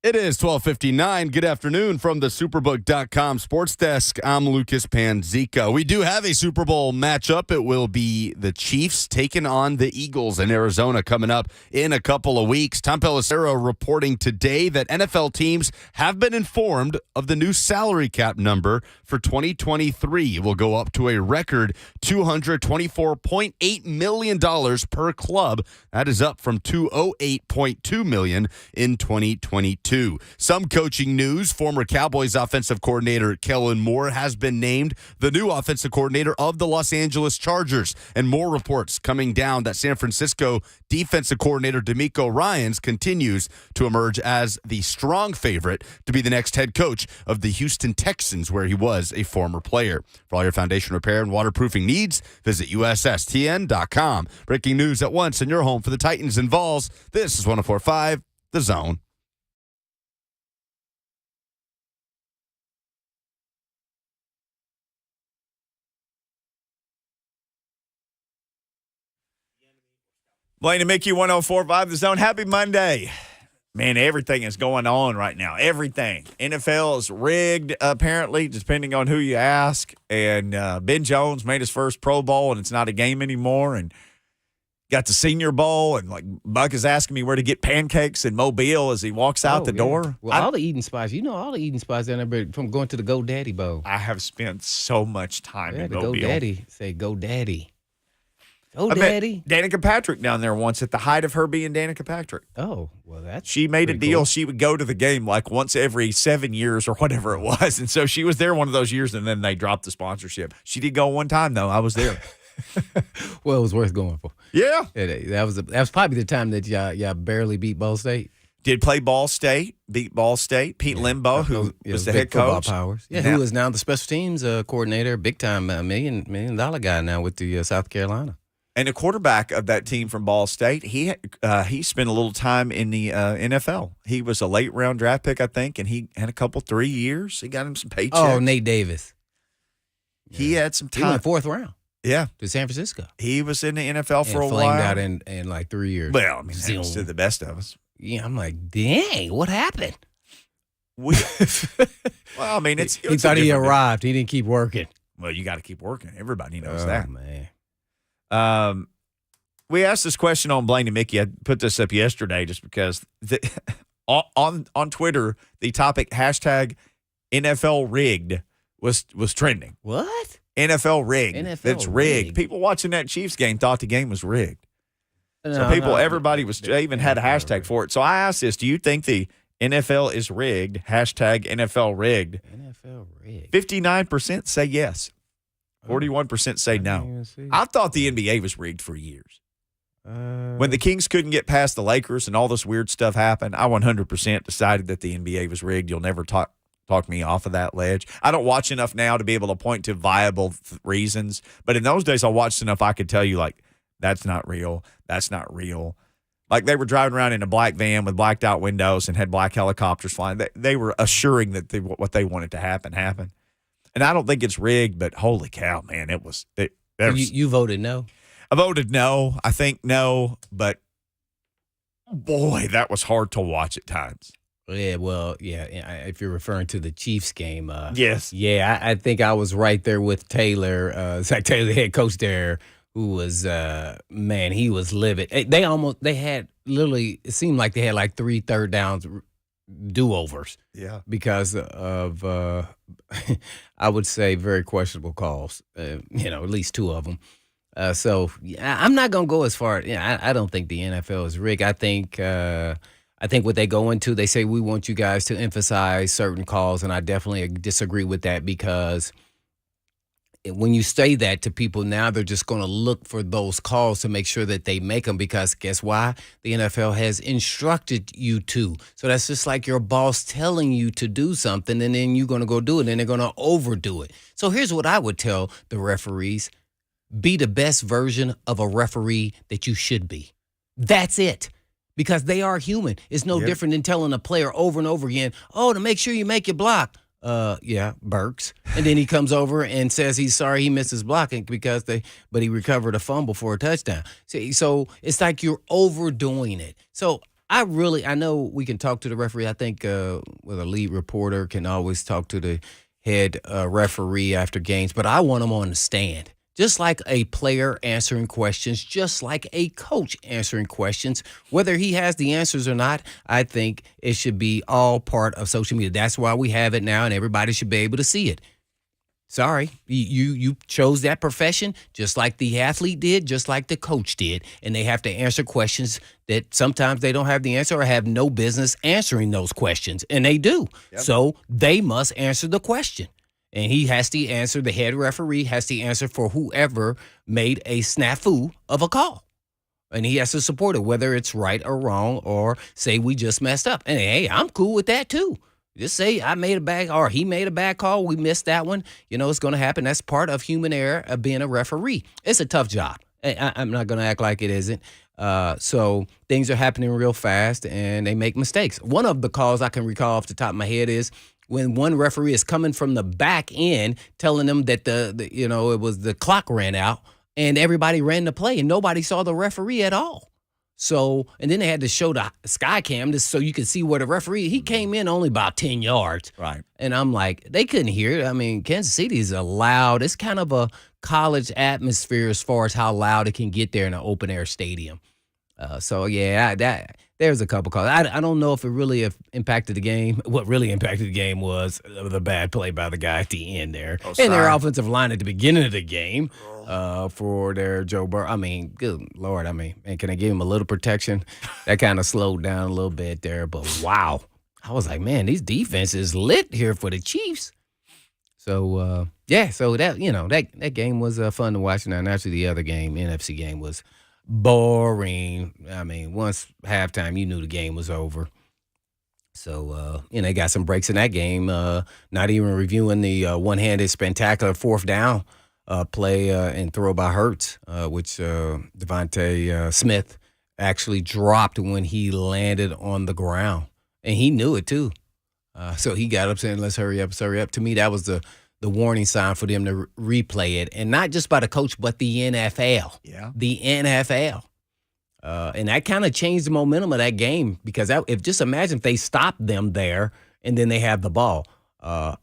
It is 12:59. Good afternoon from the Superbook.com Sports Desk. I'm Lucas Panzica. We do have a Super Bowl matchup. It will be the Chiefs taking on the Eagles in Arizona coming up in a couple of weeks. Tom Pelissero reporting today that NFL teams have been informed of the new salary cap number for 2023. It will go up to a record $224.8 million per club. That is up from $208.2 million in 2022. Some coaching news. Former Cowboys offensive coordinator Kellen Moore has been named the new offensive coordinator of the Los Angeles Chargers. And more reports coming down that San Francisco defensive coordinator DeMeco Ryans continues to emerge as the strong favorite to be the next head coach of the Houston Texans, where he was a former player. For all your foundation repair and waterproofing needs, visit USSTN.com. Breaking news at once in your home for the Titans and Vols. This is 104.5 The Zone. Blaine and Mickey, 104.5 The Zone. Happy Monday. Man, everything is going on right now. Everything. NFL is rigged, apparently, depending on who you ask. And Ben Jones made his first Pro Bowl, and it's not a game anymore. And got the Senior Bowl, and like Buck is asking me where to get pancakes in Mobile as he walks out the door. Well, all the eating spots, all the eating spots down there from going to the GoDaddy Bowl. I have spent so much time in Mobile. GoDaddy. Say GoDaddy. GoDaddy. Danica Patrick down there once at the height of her being Danica Patrick. Oh, well, that's She made a deal. cool. She would go to the game like once every 7 years or whatever it was. And so she was there one of those years, and then they dropped the sponsorship. She did go one time, though. I was there. Well, it was worth going for. Yeah. That was probably the time that y'all barely beat Ball State. Did play Ball State, beat Ball State. Pete Limbaugh, who was the head coach. Powers. Yeah, who is now the special teams coordinator, big-time $1 million guy now with the South Carolina. And the quarterback of that team from Ball State, he spent a little time in the NFL. He was a late-round draft pick, I think, and he had a couple, 3 years. He got him some paychecks. Oh, Nate Davis. He had some time. He went fourth round. Yeah. To San Francisco. He was in the NFL for a while. Flamed out in like 3 years. Well, I mean, happens to the best of us. Yeah, I'm like, dang, what happened? Well, I mean, it's he thought he arrived. He didn't keep working. Well, you got to keep working. Everybody knows that. Man. We asked this question on Blaine and Mickey. I put this up yesterday just because on Twitter, the topic hashtag NFL rigged was trending. What? NFL rigged. NFL It's rigged. rigged. People watching that Chiefs game thought the game was rigged. So No, everybody was even had a hashtag for it. So I asked this: do you think the NFL is rigged? Hashtag NFL rigged. NFL rigged. 59% say yes. 41% say no. I thought the NBA was rigged for years. When the Kings couldn't get past the Lakers and all this weird stuff happened, I 100% decided that the NBA was rigged. You'll never talk me off of that ledge. I don't watch enough now to be able to point to viable reasons. But in those days, I watched enough I could tell you, like, that's not real. That's not real. Like, they were driving around in a black van with blacked out windows and had black helicopters flying. They were assuring that what they wanted to happen happened. And I don't think it's rigged, but holy cow, man, it was. You voted no? I voted no. I think no, but boy, that was hard to watch at times. Yeah, well, yeah. If you're referring to the Chiefs game, yes, yeah, I think I was right there with Taylor, Zach Taylor, head coach there, who was man, he was livid. They had literally, it seemed like they had like 3 third downs do-overs. Yeah, because of I would say very questionable calls. At least 2 of them. So I'm not gonna go as far. I don't think the NFL is rigged. I think what they go into, they say we want you guys to emphasize certain calls, and I definitely disagree with that because when you say that to people now, they're just going to look for those calls to make sure that they make them because guess why? The NFL has instructed you to. So that's just like your boss telling you to do something, and then you're going to go do it, and they're going to overdo it. So here's what I would tell the referees. Be the best version of a referee that you should be. That's it. Because they are human. It's no different than telling a player over and over again, to make sure you make your block. Yeah, Burks. And then he comes over and says he's sorry he missed his blocking but he recovered a fumble for a touchdown. See, so it's like you're overdoing it. So I know we can talk to the referee. I think with a lead reporter can always talk to the head referee after games, but I want them on the stand. Just like a player answering questions, just like a coach answering questions, whether he has the answers or not, I think it should be all part of social media. That's why we have it now, and everybody should be able to see it. Sorry, you chose that profession just like the athlete did, just like the coach did, and they have to answer questions that sometimes they don't have the answer or have no business answering those questions, and they do. Yep. So they must answer the question. And he has to answer, the head referee has to answer for whoever made a snafu of a call. And he has to support it, whether it's right or wrong, or say we just messed up. And hey, I'm cool with that too. Just say I made a bad, or he made a bad call, we missed that one. You know, it's going to happen. That's part of human error of being a referee. It's a tough job. I'm not going to act like it isn't. So things are happening real fast, and they make mistakes. One of the calls I can recall off the top of my head is when one referee is coming from the back end telling them that it was the clock ran out and everybody ran the play and nobody saw the referee at all. So, and then they had to show the sky cam so you could see where the referee, he came in only about 10 yards. Right. And I'm like, they couldn't hear it. I mean, Kansas City is loud. It's kind of a college atmosphere as far as how loud it can get there in an open air stadium. There's a couple calls. I don't know if it really impacted the game. What really impacted the game was the bad play by the guy at the end there. And their offensive line at the beginning of the game for their Joe Burrow. I mean, good Lord. I mean, man, can I give him a little protection? That kind of slowed down a little bit there. But, wow. I was like, man, these defenses lit here for the Chiefs. So, so that game was fun to watch. Now, naturally, the other game, NFC game, was boring. I mean, once halftime, you knew the game was over. So, they got some breaks in that game. Not even reviewing the one-handed spectacular fourth down play and throw by Hurts, which Devontae Smith actually dropped when he landed on the ground. And he knew it, too. So he got up saying, let's hurry up. To me, that was the warning sign for them to replay it. And not just by the coach, but the NFL. Yeah. The NFL. And that kind of changed the momentum of that game because just imagine if they stopped them there and then they have the ball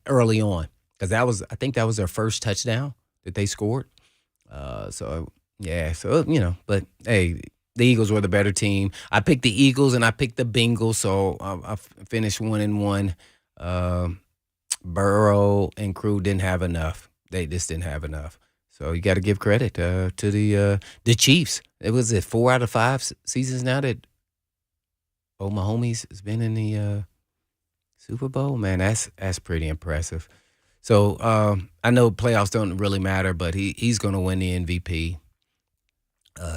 early on. Because I think that was their first touchdown that they scored. But hey, the Eagles were the better team. I picked the Eagles and I picked the Bengals, so I finished 1-1. Burrow and crew didn't have enough. They just didn't have enough. So you got to give credit to the Chiefs. It was 4 out of 5 seasons now that Mahomes has been in the Super Bowl. Man, that's pretty impressive. So I know playoffs don't really matter, but he's going to win the MVP.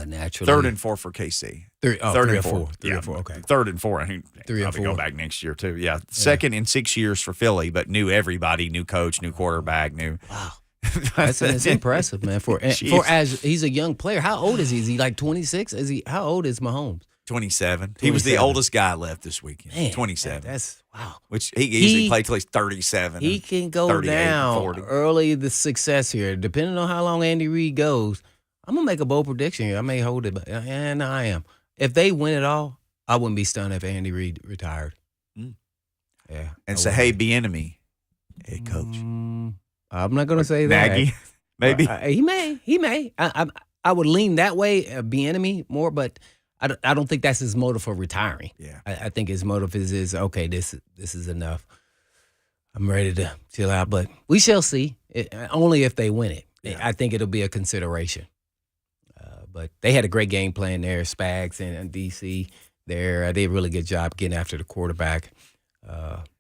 Naturally. 3rd and 4 for KC. Third and four. Okay. 3rd and 4. I think 3 and 4. Go back next year too. Yeah. Second in 6 years for Philly, but knew everybody, new coach, new quarterback, new. Wow. That's impressive, man. For as he's a young player. How old is he? Is he like 26? How old is Mahomes? 27. He was the oldest guy left this weekend. Man, 27. That's wow. Which he easily played till he's 37. He can go down early. The success here, depending on how long Andy Reid goes. I'm going to make a bold prediction here. I may hold it, and I am. If they win it all, I wouldn't be stunned if Andy Reid retired. Mm. Yeah. And say, hey, Bieniemy, head coach. I'm not going to say that. Nagy, maybe. He may. I would lean that way, Bieniemy more, but I don't think that's his motive for retiring. Yeah. I think his motive is okay, this is enough. I'm ready to chill out, but we shall see. Only if they win it. Yeah. I think it'll be a consideration. But they had a great game plan there, Spags and DC there. I did a really good job getting after the quarterback.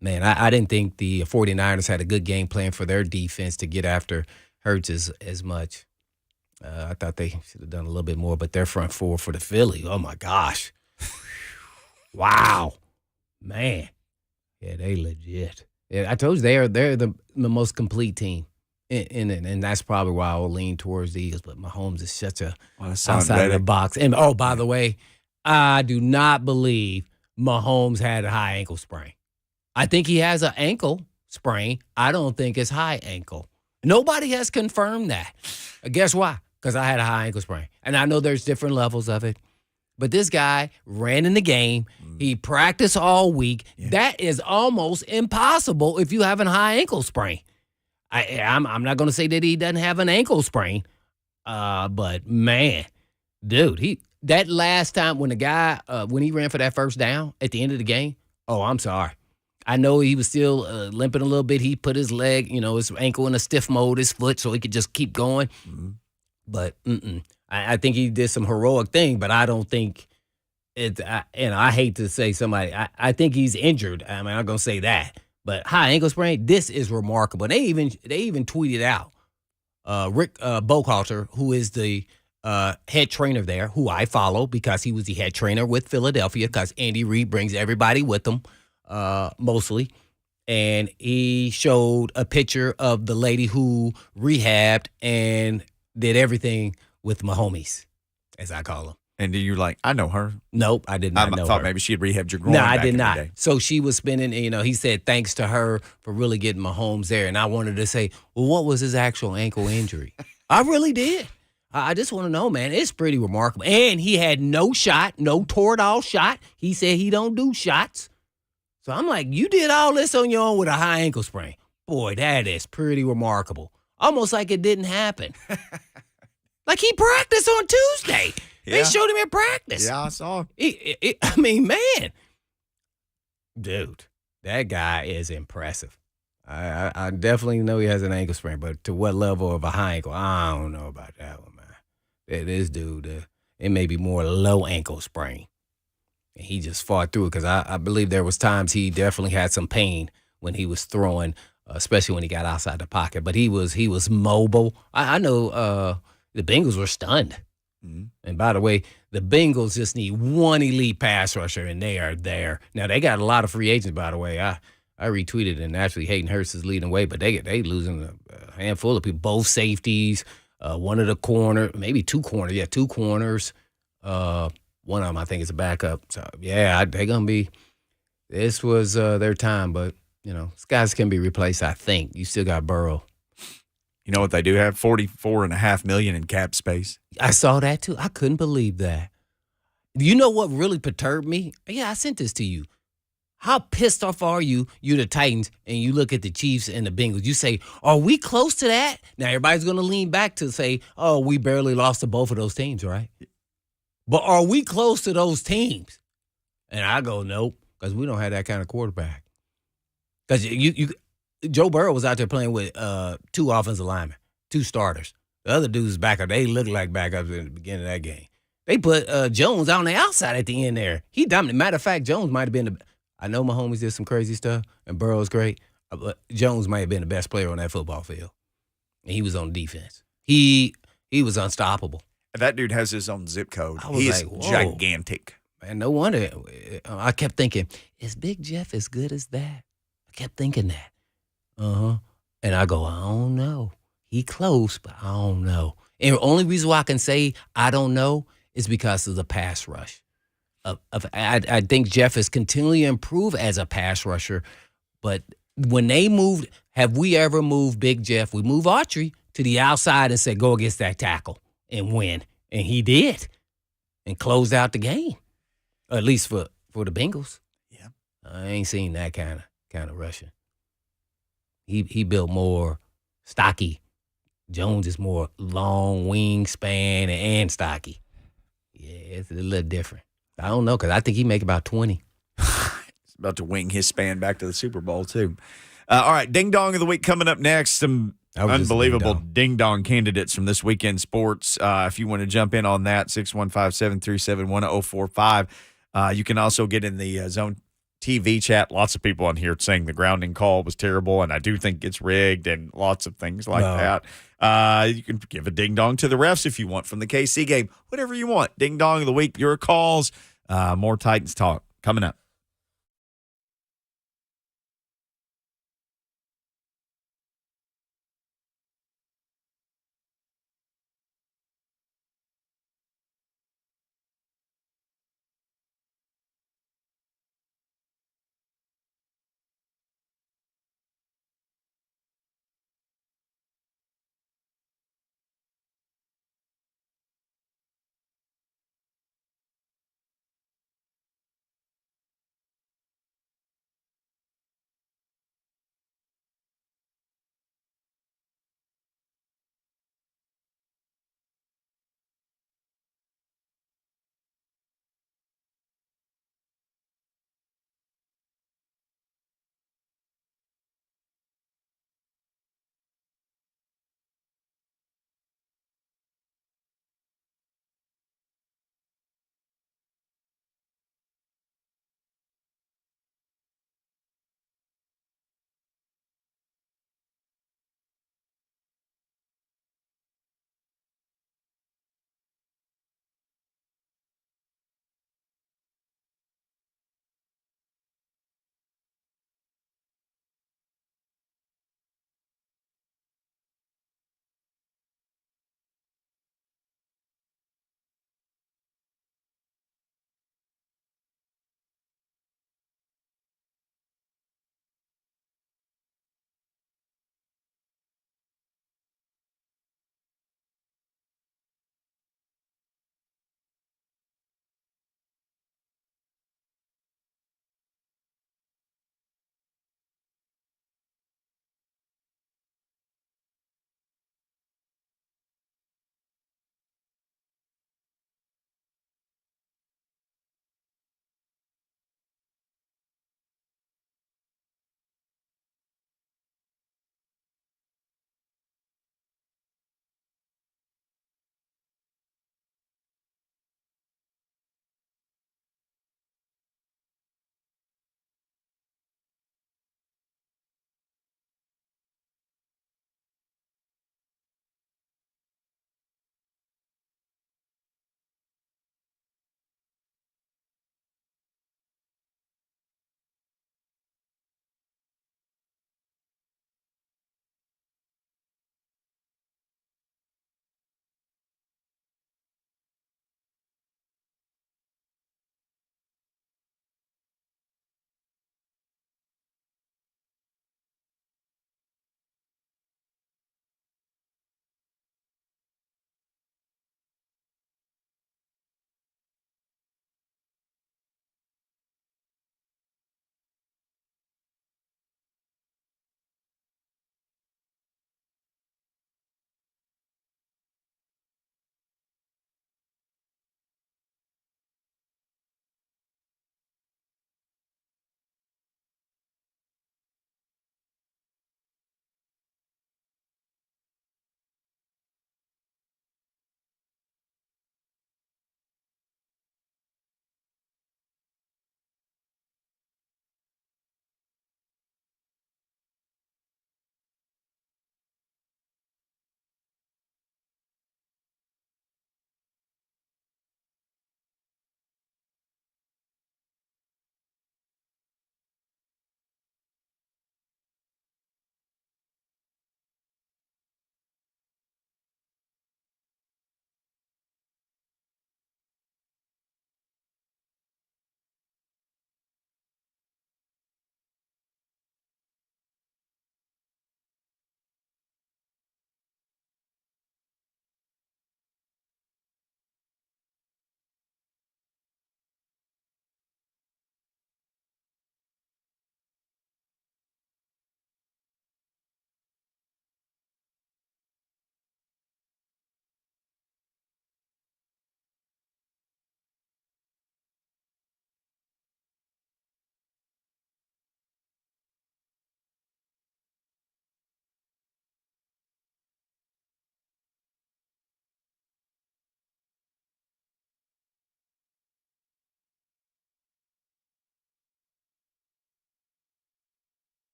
Man, I didn't think the 49ers had a good game plan for their defense to get after Hurts as much. I thought they should have done a little bit more, but their front four for the Philly, oh, my gosh. Wow. Man. Yeah, they legit. Yeah, I told you they're the most complete team. And that's probably why I'll lean towards the Eagles. But Mahomes is such a outside of the box. And, by the way, I do not believe Mahomes had a high ankle sprain. I think he has an ankle sprain. I don't think it's high ankle. Nobody has confirmed that. Guess why? Because I had a high ankle sprain. And I know there's different levels of it. But this guy ran in the game. He practiced all week. Yeah. That is almost impossible if you have a high ankle sprain. I'm not going to say that he doesn't have an ankle sprain, but man, dude, that last time when the guy when he ran for that first down at the end of the game, oh, I'm sorry. I know he was still limping a little bit. He put his leg, his ankle in a stiff mode, his foot, so he could just keep going. Mm-hmm. But I think he did some heroic thing, but I don't think it's. I hate to say somebody. I think he's injured. I mean, I'm not gonna say that, but high ankle sprain. This is remarkable. They even tweeted out Rick Bohalter, who is the head trainer there, who I follow because he was the head trainer with Philadelphia. Because Andy Reid brings everybody with him. Mostly, and he showed a picture of the lady who rehabbed and did everything with my homies, as I call them. And you're like, I know her. Nope, I did not know her. I thought maybe she had rehabbed your groin. No, I did not. So she was spending, he said thanks to her for really getting Mahomes there. And I wanted to say, well, what was his actual ankle injury? I really did. I just want to know, man. It's pretty remarkable. And he had no shot, no Toradol shot. He said he don't do shots. So I'm like, you did all this on your own with a high ankle sprain. Boy, that is pretty remarkable. Almost like it didn't happen. Like he practiced on Tuesday. Yeah. They showed him in practice. Yeah, I saw. I mean, man. Dude, that guy is impressive. I definitely know he has an ankle sprain, but to what level of a high ankle, I don't know about that one, man. This dude, it may be more low ankle sprain. And he just fought through it because I believe there was times he definitely had some pain when he was throwing, especially when he got outside the pocket. But he was mobile. I know the Bengals were stunned. Mm-hmm. And by the way, the Bengals just need one elite pass rusher, and they are there. Now, they got a lot of free agents, by the way. I retweeted, and actually Hayden Hurst is leading the way, but they losing a handful of people, both safeties, one of the corner, maybe two corners. Yeah, two corners. One of them, I think, is a backup. So, yeah, they're going to be – this was their time. But, these guys can be replaced, I think. You still got Burrow. You know what they do have? $44.5 million in cap space. I saw that, too. I couldn't believe that. You know what really perturbed me? Yeah, I sent this to you. How pissed off are you? You're the Titans, and you look at the Chiefs and the Bengals. You say, are we close to that? Now, everybody's going to lean back to say, oh, we barely lost to both of those teams, right? But are we close to those teams? And I go, nope, because we don't have that kind of quarterback. Because Joe Burrow was out there playing with two offensive linemen, two starters. The other dudes backup, they looked like backups in the beginning of that game. They put Jones on the outside at the end there. He dominated. Matter of fact, Jones might have been I know Mahomes did some crazy stuff, and Burrow's great, but Jones might have been the best player on that football field. And he was on defense. He was unstoppable. That dude has his own zip code. He is gigantic. Man, no wonder. I kept thinking, is Big Jeff as good as that? I kept thinking that. Uh-huh. And I go, I don't know. He close, but I don't know. And the only reason why I can say I don't know is because of the pass rush. I think Jeff has continually improved as a pass rusher. But when they moved, have we ever moved Big Jeff? We moved Autry to the outside and said, go against that tackle and win. And he did and closed out the game, or at least for the Bengals. Yeah. I ain't seen that kind of rushing. He built more stocky. Jones is more long wingspan and stocky. Yeah, it's a little different. I don't know, because I think he make about 20. He's about to wing his span back to the Super Bowl, too. All right, Ding Dong of the Week coming up next. Some unbelievable ding dong candidates from this weekend sports. If you want to jump in on that, 615-737-1045. You can also get in the Zone TV chat. Lots of people on here saying the grounding call was terrible, and I do think it's rigged and lots of things like that. You can give a ding dong to the refs if you want from the KC game. Whatever you want. Ding dong of the week, your calls. More Titans talk coming up.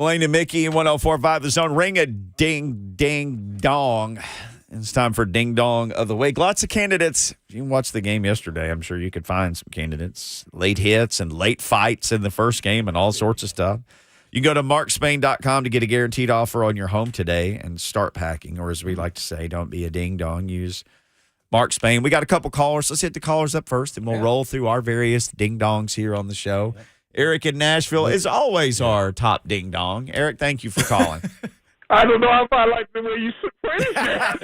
Blaine and Mickey in 104.5 The Zone. Ring a ding, ding, dong. It's time for Ding Dong of the Week. Lots of candidates. If you watched the game yesterday, I'm sure you could find some candidates. Late hits and late fights in the first game and all sorts of stuff. You can go to markspain.com to get a guaranteed offer on your home today and start packing. Or as we like to say, don't be a ding dong. Use Mark Spain. We got a couple callers. Let's hit the callers up first, and we'll roll through our various ding dongs here on the show. Eric in Nashville is always our top ding dong. Eric, thank you for calling. I don't know if I like the way you phrase that.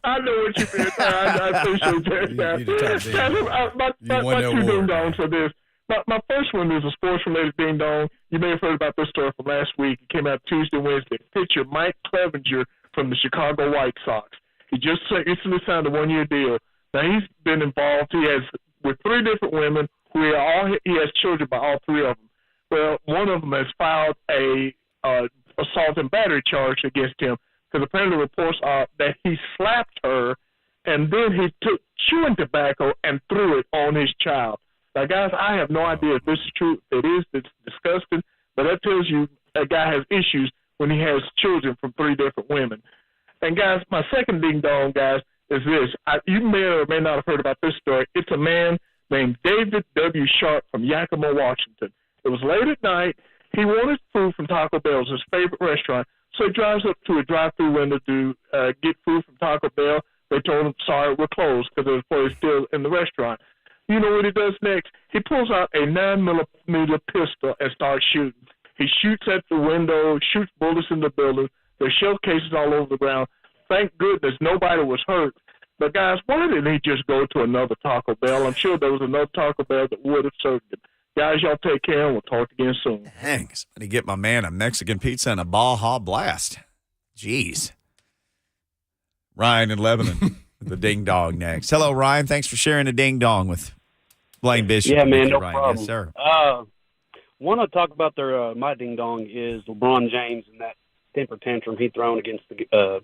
I know what you mean. I appreciate that. My two ding dongs for this. My first one is a sports-related ding-dong. You may have heard about this story from last week. It came out Tuesday, Wednesday. Pitcher Mike Clevenger from the Chicago White Sox. He just recently signed a one-year deal. Now, he's been involved. He has with 3 different women. He has children by all 3 of them. Well, one of them has filed a assault and battery charge against him because apparently reports are that he slapped her and then he took chewing tobacco and threw it on his child. Now, guys, I have no idea if this is true. It is. It's disgusting. But that tells you a guy has issues when he has children from 3 different women. And, guys, my second ding-dong, guys, is this. You may or may not have heard about this story. It's a man named David W. Sharp from Yakima, Washington. It was late at night. He wanted food from Taco Bell, his favorite restaurant. So he drives up to a drive-thru window to get food from Taco Bell. They told him, sorry, we're closed because the employee's still in the restaurant. You know what he does next? He pulls out a 9mm pistol and starts shooting. He shoots at the window, shoots bullets in the building. There's shell cases all over the ground. Thank goodness nobody was hurt. But, guys, why didn't he just go to another Taco Bell? I'm sure there was another Taco Bell that would have served him. Guys, y'all take care, and we'll talk again soon. Dang, somebody get my man a Mexican pizza and a Baja Blast. Jeez. Ryan in Lebanon, the ding dong next. Hello, Ryan. Thanks for sharing a ding dong with Blaine Bishop. Yeah, man, no Ryan. problem. Yes, sir. Want to talk about their my ding dong is LeBron James and that temper tantrum he thrown against the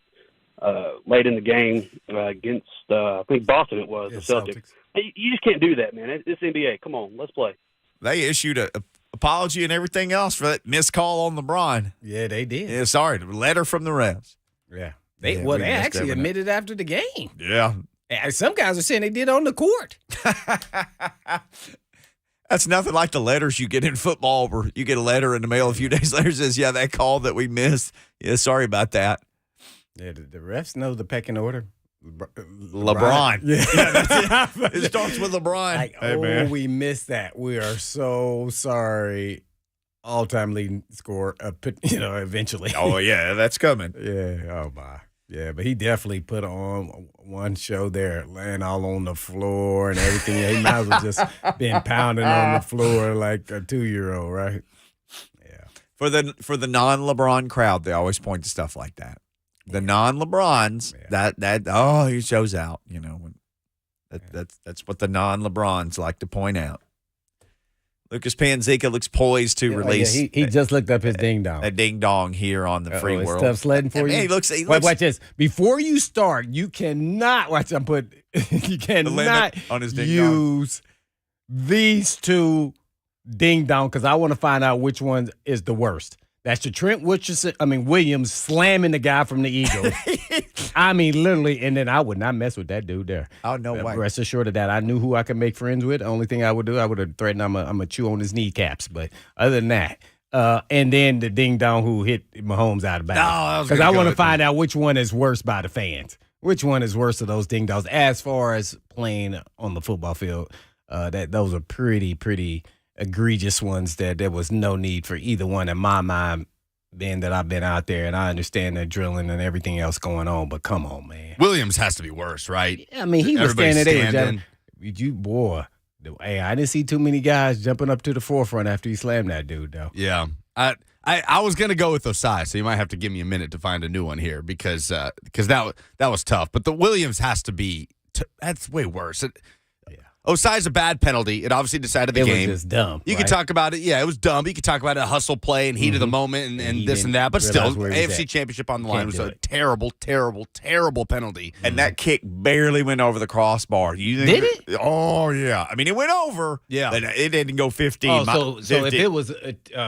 late in the game against I think Boston it was the Celtics. Hey, you just can't do that, man. It's NBA. Come on, let's play. They issued an apology and everything else for that missed call on LeBron. Yeah, they did. Yeah, sorry, letter from the refs. Yeah, they actually admitted after the game. Yeah. Some guys are saying they did on the court. That's nothing like the letters you get in football where you get a letter in the mail a few days later says, yeah, that call that we missed. Yeah, sorry about that. Yeah, the refs know the pecking order. LeBron. Yeah, it starts with LeBron. Like, man, we missed that. We are so sorry. All-time leading scorer, eventually. Oh, yeah, that's coming. Yeah, oh, my. Yeah, but he definitely put on one show there, laying all on the floor and everything. He might as well just been pounding on the floor like a 2-year-old, right? Yeah. For the non-LeBron crowd, they always point to stuff like that. The non-LeBrons, he shows out. You know, that's what the non-LeBrons like to point out. Lucas Panzica looks poised to release. He just looked up his ding dong. A ding dong here on the free world. Tough sledding for you. He looks. Watch this. Before you start, you cannot you cannot on his ding use these 2 ding dong because I want to find out which one is the worst. That's the Trent Williams slamming the guy from the Eagles. I mean, literally, and then I would not mess with that dude there. Oh, no way. Rest assured of that. I knew who I could make friends with. The only thing I would do, I would have threatened I'm going to chew on his kneecaps. But other than that, and then the ding-dong who hit Mahomes out of bounds. Because I want to find out which one is worse by the fans. Which one is worse of those ding-dongs as far as playing on the football field. Those are pretty egregious ones that there was no need for either one in my mind, being that I've been out there and I understand the drilling and everything else going on, but come on, man. Williams has to be worse, right? I mean, he was standing there. Hey, I didn't see too many guys jumping up to the forefront after he slammed that dude, though. Yeah. I was going to go with Osai, so you might have to give me a minute to find a new one here because that was tough. But the Williams has to be that's way worse. Osai's a bad penalty. It obviously decided the game. It was just dumb. You could talk about it. Yeah, it was dumb. You could talk about a hustle play and heat of the moment and this and that. But still, AFC Championship on the line was a terrible, terrible, terrible penalty. And that kick barely went over the crossbar. You Did it? Oh, yeah. I mean, it went over. Yeah. But it didn't go 15. Oh, so if it was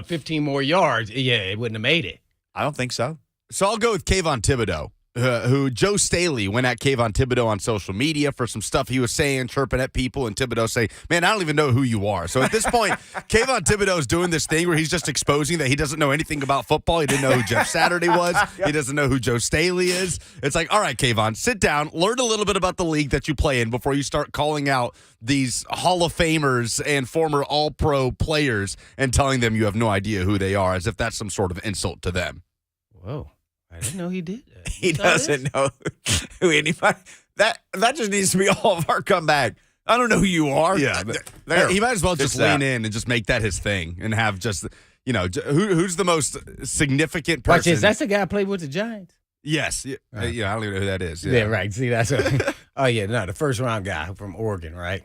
15 more yards, yeah, it wouldn't have made it. I don't think so. So I'll go with Kayvon Thibodeau. Who Joe Staley went at Kayvon Thibodeau on social media for some stuff he was saying, chirping at people, and Thibodeau say, man, I don't even know who you are. So at this point, Kayvon Thibodeau is doing this thing where he's just exposing that he doesn't know anything about football. He didn't know who Jeff Saturday was. He doesn't know who Joe Staley is. It's like, all right, Kayvon, sit down, learn a little bit about the league that you play in before you start calling out these Hall of Famers and former All-Pro players and telling them you have no idea who they are, as if that's some sort of insult to them. Whoa. I didn't know he did that. He doesn't know who anybody. That just needs to be all of our comeback. I don't know who you are. Yeah, he might as well just lean in and just make that his thing and have just, who's the most significant person. Watch this. That's the guy who played with the Giants. Yes. Yeah, I don't even know who that is. Yeah, right. See, that's the first round guy from Oregon, right?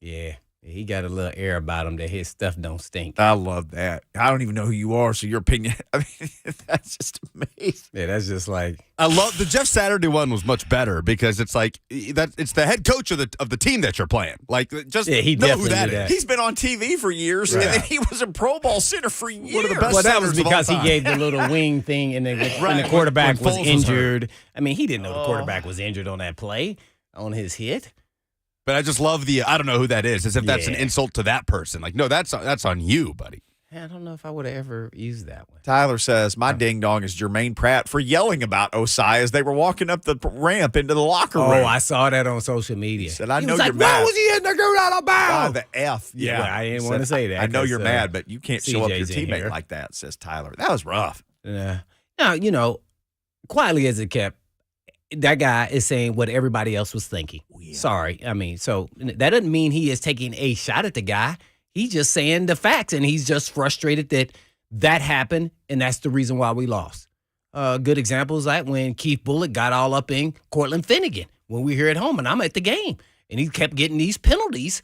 Yeah. He got a little air about him that his stuff don't stink. I love that. I don't even know who you are, so your opinion, I mean, that's just amazing. Yeah, that's just like. I love the Jeff Saturday one was much better because it's like it's the head coach of the team that you're playing. Like, just he know who that is. He's been on TV for years, and then he was a Pro Bowl center for years. One of the best Well, that was centers of all because he time. gave the little wing thing, and then when the quarterback was injured. I mean, he didn't know the quarterback was injured on that play, on his hit. But I just love I don't know who that is, as if that's an insult to that person. Like, no, that's on you, buddy. I don't know if I would have ever used that one. Tyler says, my ding-dong is Jermaine Pratt for yelling about Osai as they were walking up the ramp into the locker room. Oh, I saw that on social media. He said, I know was you're like, mad. why was he in there going out of bounds? The F. Yeah, well, I didn't want to say that. I know you're mad, but you can't show up your CJ's in teammate here. like that, says Tyler. That was rough. Now, quietly as it kept, that guy is saying what everybody else was thinking. Yeah. Sorry. I mean, so that doesn't mean he is taking a shot at the guy. He's just saying the facts, and he's just frustrated that happened, and that's the reason why we lost. Good example is like when Keith Bulluck got all up in Cortland Finnegan when we were here at home, and I'm at the game, and he kept getting these penalties,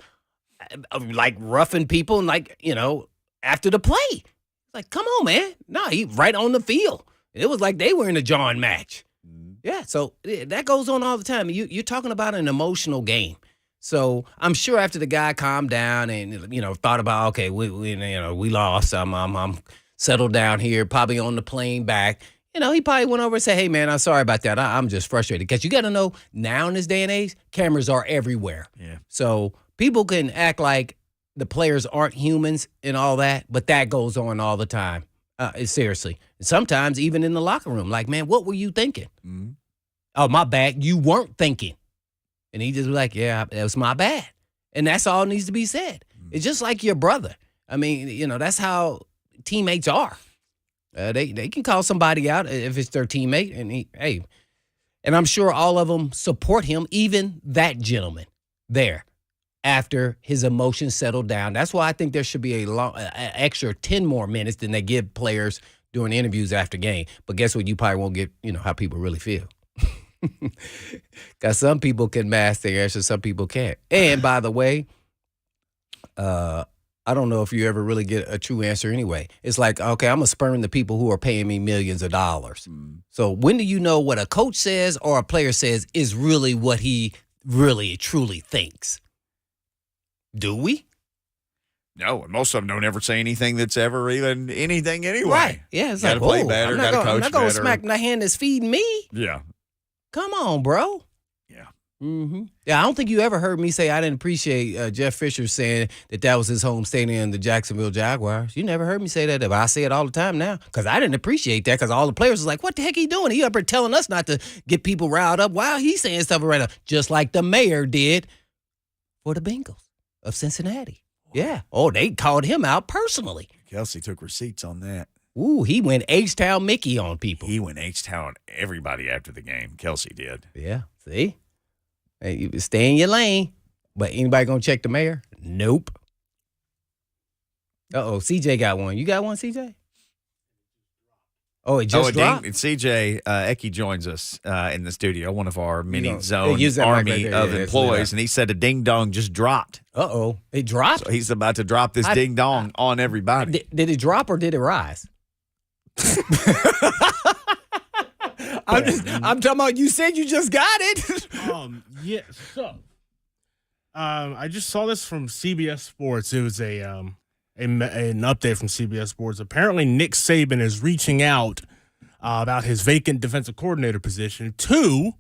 like roughing people, and after the play. Like, come on, man. No, he right on the field. It was like they were in a John match. Yeah, so that goes on all the time. You're talking about an emotional game. So I'm sure after the guy calmed down and thought about, okay, we lost. I'm settled down here, probably on the plane back. He probably went over and said, hey man, I'm sorry about that. I'm just frustrated because you got to know now in this day and age, cameras are everywhere. Yeah. So people can act like the players aren't humans and all that, but that goes on all the time. Seriously. Sometimes even in the locker room, like, man, what were you thinking? Mm-hmm. Oh, my bad. You weren't thinking. And he just was like, yeah, that was my bad. And that's all needs to be said. Mm-hmm. It's just like your brother. I mean, that's how teammates are. They can call somebody out if it's their teammate. And and I'm sure all of them support him, even that gentleman there. After his emotions settled down. That's why I think there should be an extra 10 more minutes than they give players during interviews after game. But guess what? You probably won't get, how people really feel. Because some people can mask their answers, some people can't. And by the way, I don't know if you ever really get a true answer anyway. It's like, okay, I'm going to spurn the people who are paying me millions of dollars. So when do you know what a coach says or a player says is really what he really, truly thinks? Do we? No, and most of them don't ever say anything that's ever even anything anyway. Right. Yeah, it's gotta like, play better, gotta coach I'm not going to better. smack the hand that's feeding me. Yeah. Come on, bro. Yeah. Mm-hmm. Yeah, I don't think you ever heard me say I didn't appreciate Jeff Fisher saying that was his home stadium, the Jacksonville Jaguars. You never heard me say that, but I say it all the time now because I didn't appreciate that because all the players was like, what the heck he doing? He up here telling us not to get people riled up while he's saying stuff right now, just like the mayor did for the Bengals of Cincinnati. Yeah. Oh, they called him out personally. Kelsey took receipts on that. Ooh, he went H-Town Mickey on people. He went H-Town everybody after the game. Kelsey did. Yeah. See? Hey, you stay in your lane. But anybody going to check the mayor? Nope. Uh-oh, CJ got one. You got one, CJ? Oh, it just dropped? CJ Eki joins us in the studio, one of our mini zone use that mic army right there. of employees, and he said a ding-dong just dropped. Uh-oh. It dropped? So he's about to drop this ding-dong on everybody. Did it drop or did it rise? I'm talking about you said you just got it. Yeah, so I just saw this from CBS Sports. It was an update from CBS Sports. Apparently, Nick Saban is reaching out about his vacant defensive coordinator position to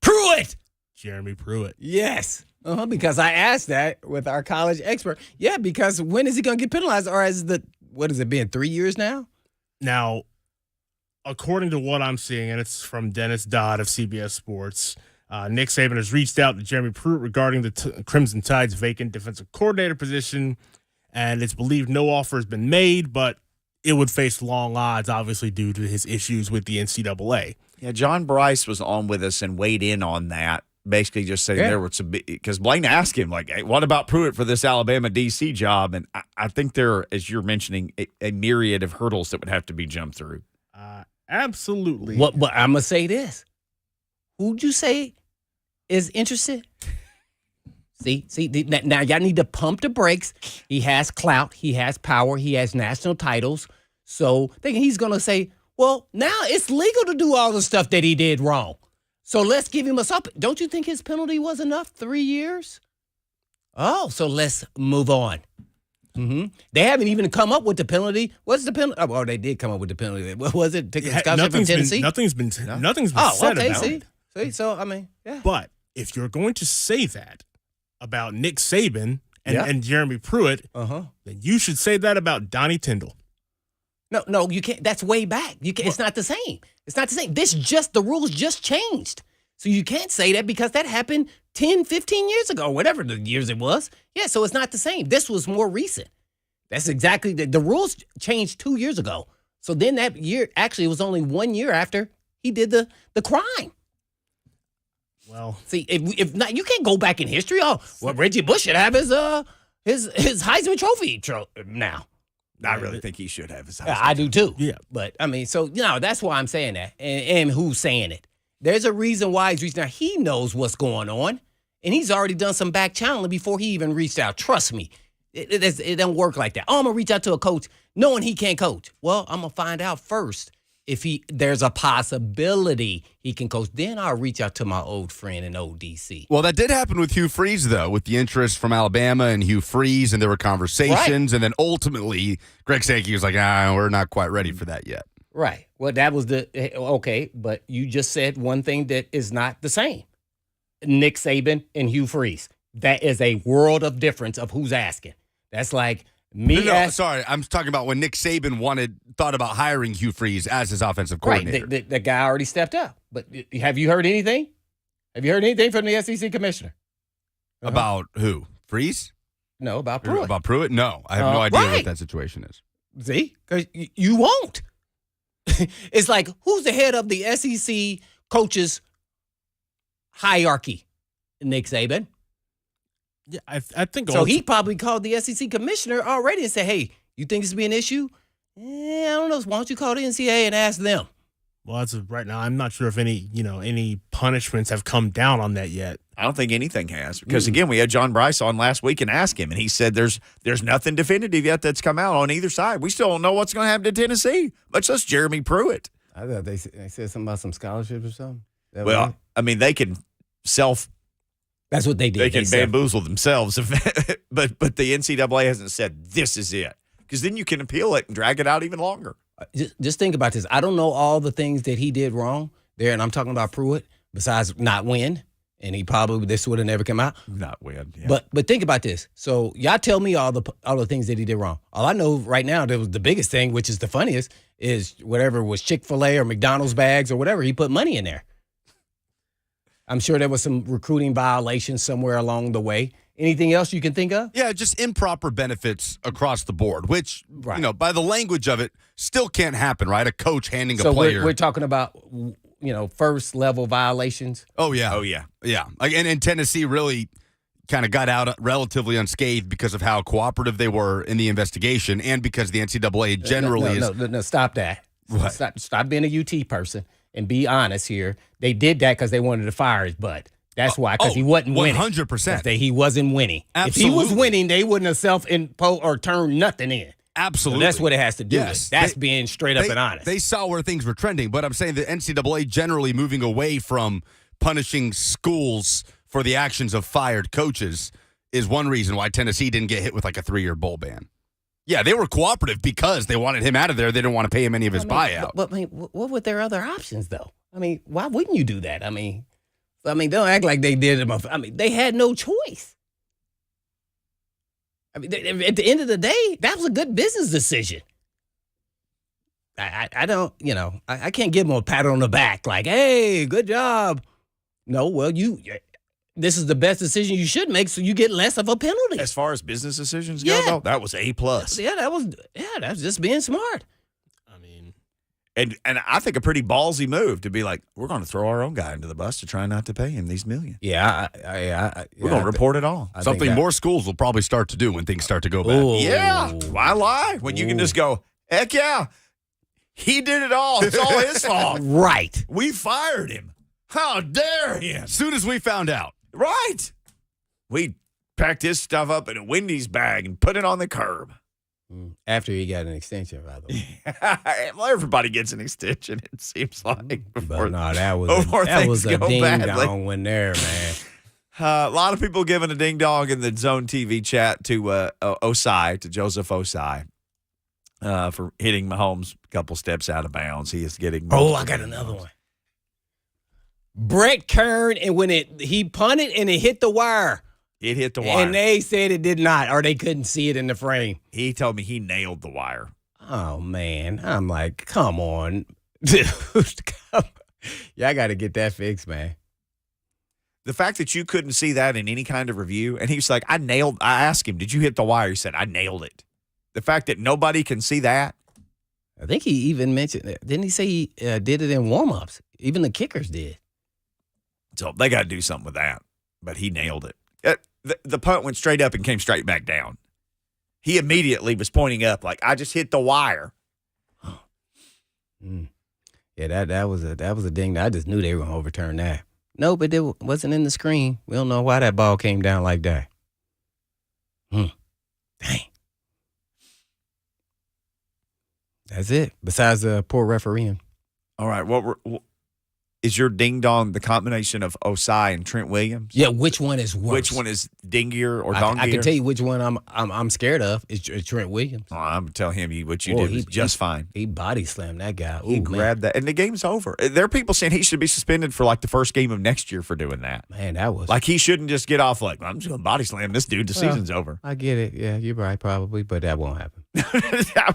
Pruitt. Jeremy Pruitt. Yes. Because I asked that with our college expert. Yeah, because when is he going to get penalized? Or what has it been, 3 years now? Now, according to what I'm seeing, and it's from Dennis Dodd of CBS Sports, Nick Saban has reached out to Jeremy Pruitt regarding the Crimson Tide's vacant defensive coordinator position, and it's believed no offer has been made, but it would face long odds, obviously, due to his issues with the NCAA. Yeah, John Bryce was on with us and weighed in on that, basically just saying there was because Blaine asked him, like, hey, what about Pruitt for this Alabama DC job? And I think there are, as you're mentioning, a myriad of hurdles that would have to be jumped through. Absolutely. But I'm going to say this. Who'd you say is interested? See, now y'all need to pump the brakes. He has clout. He has power. He has national titles. So thinking he's going to say, well, now it's legal to do all the stuff that he did wrong. So let's give him a stop. Don't you think his penalty was enough? 3 years? Oh, so let's move on. Mm-hmm. They haven't even come up with the penalty. What's the penalty? Oh, they did come up with the penalty. What was it? Take a scholarship from Tennessee? Nothing's been said about it. See, so, I mean, yeah. But if you're going to say that about Nick Saban and Jeremy Pruitt, then you should say that about Donnie Tyndall. No, you can't. That's way back. You can't. It's not the same. It's not the same. The rules just changed. So you can't say that because that happened 10, 15 years ago, whatever the years it was. Yeah, so it's not the same. This was more recent. That's exactly the rules changed 2 years ago. So then that year, actually, it was only 1 year after he did the crime. Well, see, if not, you can't go back in history. Oh, well, Reggie Bush should have his Heisman Trophy now. I really think he should have his Heisman. Yeah, I do too. Yeah, but I mean, so that's why I'm saying that, and who's saying it? There's a reason why he's reaching out. He knows what's going on, and he's already done some back channeling before he even reached out. Trust me, it don't work like that. Oh, I'm gonna reach out to a coach knowing he can't coach. Well, I'm gonna find out first if there's a possibility he can coach. Then I'll reach out to my old friend in old DC. Well, that did happen with Hugh Freeze, though, with the interest from Alabama and Hugh Freeze, and there were conversations, and then ultimately Greg Sankey was like, we're not quite ready for that yet. Right. Well, that was okay, but you just said one thing that is not the same. Nick Saban and Hugh Freeze. That is a world of difference of who's asking. That's like me. No, sorry. I'm talking about when Nick Saban thought about hiring Hugh Freeze as his offensive coordinator. Right. The guy already stepped up. But have you heard anything? Have you heard anything from the SEC commissioner? About who? Freeze? No, about Pruitt. About Pruitt? No. I have no idea what that situation is. See? Because you won't. It's like, who's the head of the SEC coaches hierarchy? Nick Saban. Yeah, I think so. He probably called the SEC commissioner already and said, "Hey, you think this will be an issue? I don't know. Why don't you call the NCAA and ask them?" Well, as of right now, I'm not sure if any punishments have come down on that yet. I don't think anything has because again, we had John Bryce on last week and asked him, and he said there's nothing definitive yet that's come out on either side. We still don't know what's going to happen to Tennessee, much less Jeremy Pruitt. I thought they said something about some scholarships or something. Well, I mean, they can That's what they did. They can bamboozle themselves, but the NCAA hasn't said this is it because then you can appeal it and drag it out even longer. Just think about this. I don't know all the things that he did wrong there, and I'm talking about Pruitt. Besides not win, and this would have never come out. Not win, yeah. But think about this. So y'all tell me all the things that he did wrong. All I know right now, that was the biggest thing, which is the funniest, is whatever was Chick-fil-A or McDonald's bags or whatever. He put money in there. I'm sure there was some recruiting violations somewhere along the way. Anything else you can think of? Yeah, just improper benefits across the board, which, by the language of it, still can't happen, right? A coach handing a player. So we're talking about, first-level violations? Oh, yeah. Yeah. And Tennessee really kind of got out relatively unscathed because of how cooperative they were in the investigation and because the NCAA generally No, stop that. What? Stop being a UT person and be honest here. They did that because they wanted to fire his butt. That's why, because he wasn't winning. 100%. He wasn't winning. Absolutely. If he was winning, they wouldn't have self-imposed or turned nothing in. Absolutely. So that's what it has to do Yes. with. That's being straight up and honest. They saw where things were trending, but I'm saying the NCAA generally moving away from punishing schools for the actions of fired coaches is one reason why Tennessee didn't get hit with like a 3-year bowl ban. Yeah, they were cooperative because they wanted him out of there. They didn't want to pay him any of his buyout. But what were their other options, though? I mean, why wouldn't you do that? I mean, don't act like they did it. I mean, they had no choice. I mean, at the end of the day, that was a good business decision. I don't, I can't give them a pat on the back like, hey, good job. No, well, this is the best decision you should make so you get less of a penalty. As far as business decisions go, though, that was A+. Yeah, that's just being smart. I mean, And I think a pretty ballsy move to be like, we're going to throw our own guy into the bus to try not to pay him these millions. Yeah, We're going to report it all. Something more schools will probably start to do when things start to go bad. Ooh. Yeah. Why lie? When you can just go, heck yeah, he did it all. It's all his fault. Right. We fired him. How dare him? As soon as we found out. Right. We packed his stuff up in a Wendy's bag and put it on the curb. After he got an extension, by the way. Well, everybody gets an extension, it seems like. But no, that was a ding-dong one there, man. A lot of people giving a ding-dong in the Zone TV chat to Osai, to Joseph Osai, for hitting Mahomes a couple steps out of bounds. He is getting... Oh, I got another one. Brett Kern, and when he punted and it hit the wire. It hit the wire. And they said it did not, or they couldn't see it in the frame. He told me he nailed the wire. Oh, man. I'm like, come on. Dude, y'all got to get that fixed, man. The fact that you couldn't see that in any kind of review, and he was like, I asked him, did you hit the wire? He said, I nailed it. The fact that nobody can see that. I think he even mentioned it. Didn't he say he did it in warm-ups? Even the kickers did. So they got to do something with that. But he nailed it. The punt went straight up and came straight back down. He immediately was pointing up like, I just hit the wire. Yeah, that was a ding. I just knew they were going to overturn that. No, but it wasn't in the screen. We don't know why that ball came down like that. Dang. That's it. Besides the poor refereeing. All right. What is your ding dong the combination of Osai and Trent Williams? Yeah, which one is worse? Which one is dingier or dongier? I can tell you which one I'm scared of. It's Trent Williams. Oh, I'm gonna tell him what you did was just fine. He body slammed that guy. He grabbed that, and the game's over. There are people saying he should be suspended for like the first game of next year for doing that. Man, that was like he shouldn't just get off like, I'm just gonna body slam this dude. The season's over. I get it. Yeah, you're right, probably, but that won't happen.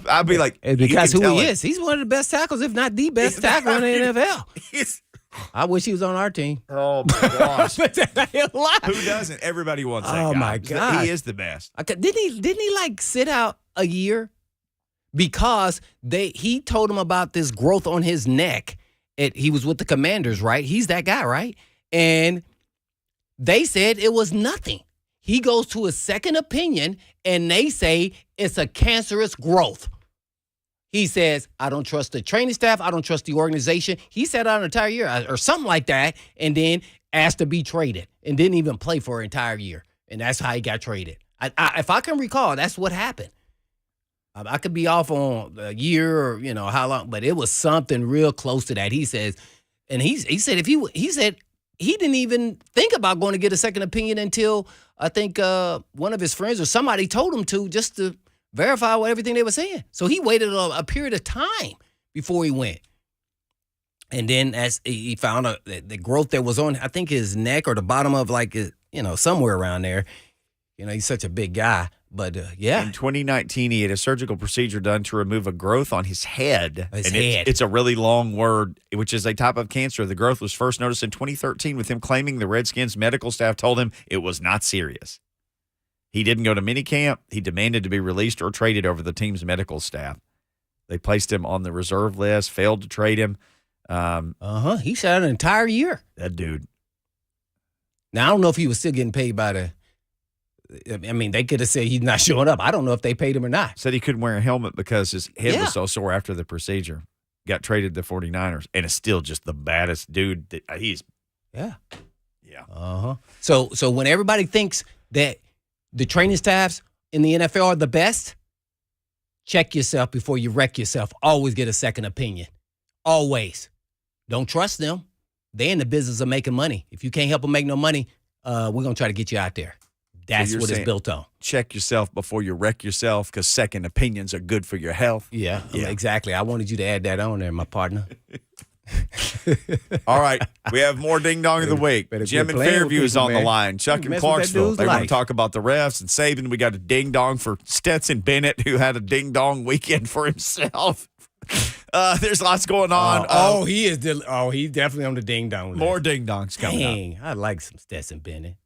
I'd be like, it's because who he is. He's one of the best tackles, if not the best tackle in the NFL. I wish he was on our team. Oh, my gosh. Who doesn't? Everybody wants that guy. Oh, my God. He is the best. Didn't he like sit out a year? Because he told him about this growth on his neck. He was with the Commanders, right? He's that guy, right? And they said it was nothing. He goes to a second opinion, and they say it's a cancerous growth. He says, I don't trust the training staff. I don't trust the organization. He sat out an entire year or something like that and then asked to be traded and didn't even play for an entire year. And that's how he got traded. If I can recall, that's what happened. I could be off on a year or, how long, but it was something real close to that. He says, and he said, he said he didn't even think about going to get a second opinion until I think one of his friends or somebody told him to, just to verify everything they were saying. So he waited a period of time before he went. And then as he found the growth that was on, I think, his neck or the bottom of somewhere around there. He's such a big guy. But, yeah. In 2019, he had a surgical procedure done to remove a growth on his head. It's a really long word, which is a type of cancer. The growth was first noticed in 2013 with him claiming the Redskins medical staff told him it was not serious. He didn't go to minicamp. He demanded to be released or traded over the team's medical staff. They placed him on the reserve list, failed to trade him. He sat an entire year. That dude. Now, I don't know if he was still getting paid by they could have said he's not showing up. I don't know if they paid him or not. Said he couldn't wear a helmet because his head was so sore after the procedure. got traded to the 49ers, and is still just the baddest dude. Yeah. Yeah. So when everybody thinks that the training staffs in the NFL are the best, check yourself before you wreck yourself. Always get a second opinion. Always. Don't trust them. They're in the business of making money. If you can't help them make no money, we're going to try to get you out there. That's what it's built on. Check yourself before you wreck yourself, because second opinions are good for your health. Yeah, exactly. I wanted you to add that on there, my partner. All right. We have more Ding Dong of the Week. Jim in Fairview is on the line. Chuck in Clarksville. They want to talk about the refs and Saban. We got a Ding Dong for Stetson Bennett, who had a Ding Dong weekend for himself. There's lots going on. He's definitely on the Ding Dong list. More Ding Dongs coming up. I like some Stetson Bennett.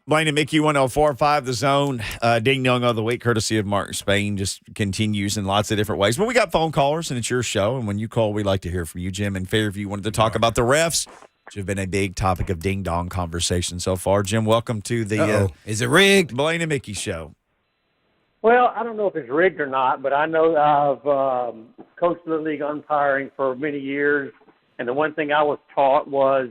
Blaine and Mickey, 104.5 The Zone. Ding Dong of the Week, courtesy of Mark Spain, just continues in lots of different ways. But we got phone callers, and it's your show. And when you call, we like to hear from you. Jim in Fairview wanted to talk about the refs, which have been a big topic of Ding Dong conversation so far. Jim, welcome to the Is it rigged? Blaine and Mickey show. Well, I don't know if it's rigged or not, but I know I've coached the league umpiring for many years, and the one thing I was taught was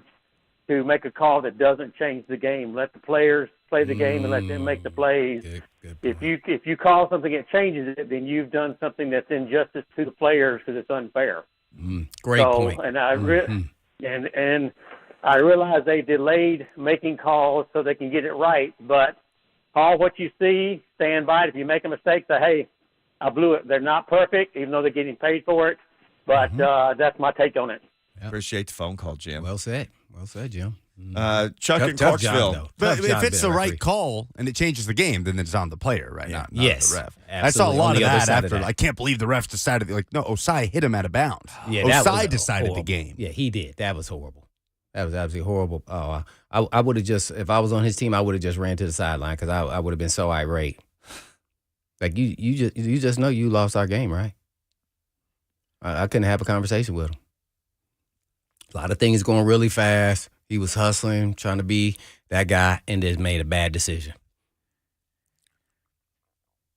to make a call that doesn't change the game. Let the players play the game and let them make the plays. Good If you call something that changes it, then you've done something that's injustice to the players because it's unfair. Great point. And and I realize they delayed making calls so they can get it right, but call what you see, stand by it. If you make a mistake, say, hey, I blew it. They're not perfect, even though they're getting paid for it, but that's my take on it. Yep. Appreciate the phone call, Jim. Well said, Jim. Chuck in Clarksville. Job, but if it's the right call and it changes the game, then it's on the player, right? Yeah. Not yes. the ref. Absolutely. I saw a lot of that after. That. I can't believe the ref decided. Like, no, Osai hit him out of bounds. Yeah, Osai decided horrible. the game. Yeah, he did. That was horrible. That was absolutely horrible. Oh, I would have just, if I was on his team, I would have just ran to the sideline because I would have been so irate. Like you just know you lost our game, right? I couldn't have a conversation with him. A lot of things going really fast. He was hustling, trying to be that guy, and just made a bad decision.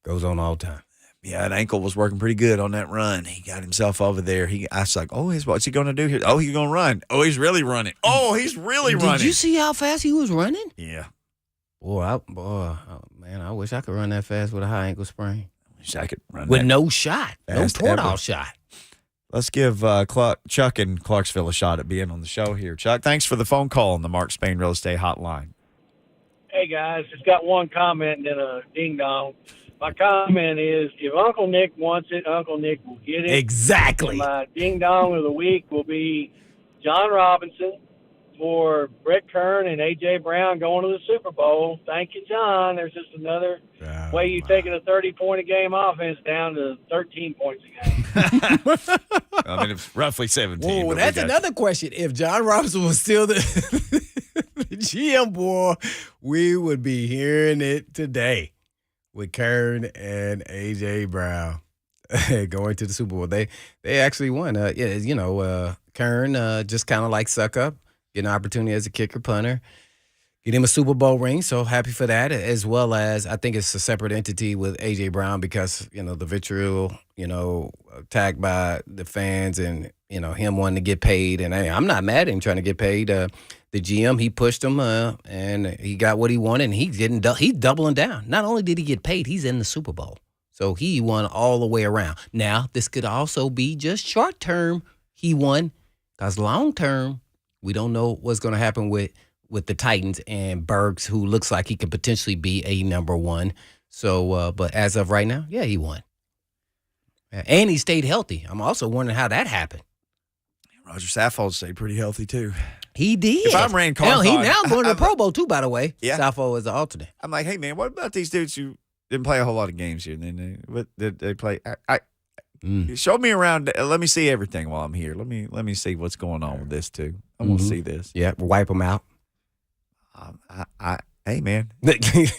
Goes on all the time. Yeah, that ankle was working pretty good on that run. He got himself over there. I was like, what's he going to do here? Oh, he's going to run. Oh, he's really running. Oh, he's really running. Did you see how fast he was running? Yeah. Boy, man, I wish I could run that fast with a high ankle sprain. I wish I could run with that no shot, fast no ever. portal shot. Let's give Chuck in Clarksville a shot at being on the show here. Chuck, thanks for the phone call on the Mark Spain Real Estate Hotline. Hey, guys, just got one comment and then a ding-dong. My comment is, if Uncle Nick wants it, Uncle Nick will get it. Exactly. And my ding-dong of the week will be John Robinson for Brett Kern and A.J. Brown going to the Super Bowl. Thank you, John. There's just another way you've taken a 30-point-a-game offense down to 13 points a game. I mean, it's roughly 17. Whoa, that's another question. If John Robinson was still the GM, boy, we would be hearing it today with Kern and A.J. Brown going to the Super Bowl. They actually won. Kern just kind of like suck up. Get an opportunity as a kicker punter, get him a Super Bowl ring. So happy for that, as well as I think it's a separate entity with A.J. Brown because, the vitriol, attacked by the fans and, him wanting to get paid. And I'm not mad at him trying to get paid. The GM, he pushed him and he got what he wanted and he's doubling down. Not only did he get paid, he's in the Super Bowl. So he won all the way around. Now, this could also be just short term he won because long term, we don't know what's going to happen with the Titans and Burks, who looks like he could potentially be a number one. So, but as of right now, yeah, he won. And he stayed healthy. I'm also wondering how that happened. Roger Saffold stayed pretty healthy, too. He did. If I'm Rand Carthon. He now going to the Pro Bowl, too, by the way. Yeah. Saffold is the alternate. I'm like, hey, man, what about these dudes who didn't play a whole lot of games here? What did they play? Show me around. Let me see everything while I'm here. Let me see what's going on with this too. I want to see this. Yeah, wipe them out. Hey man,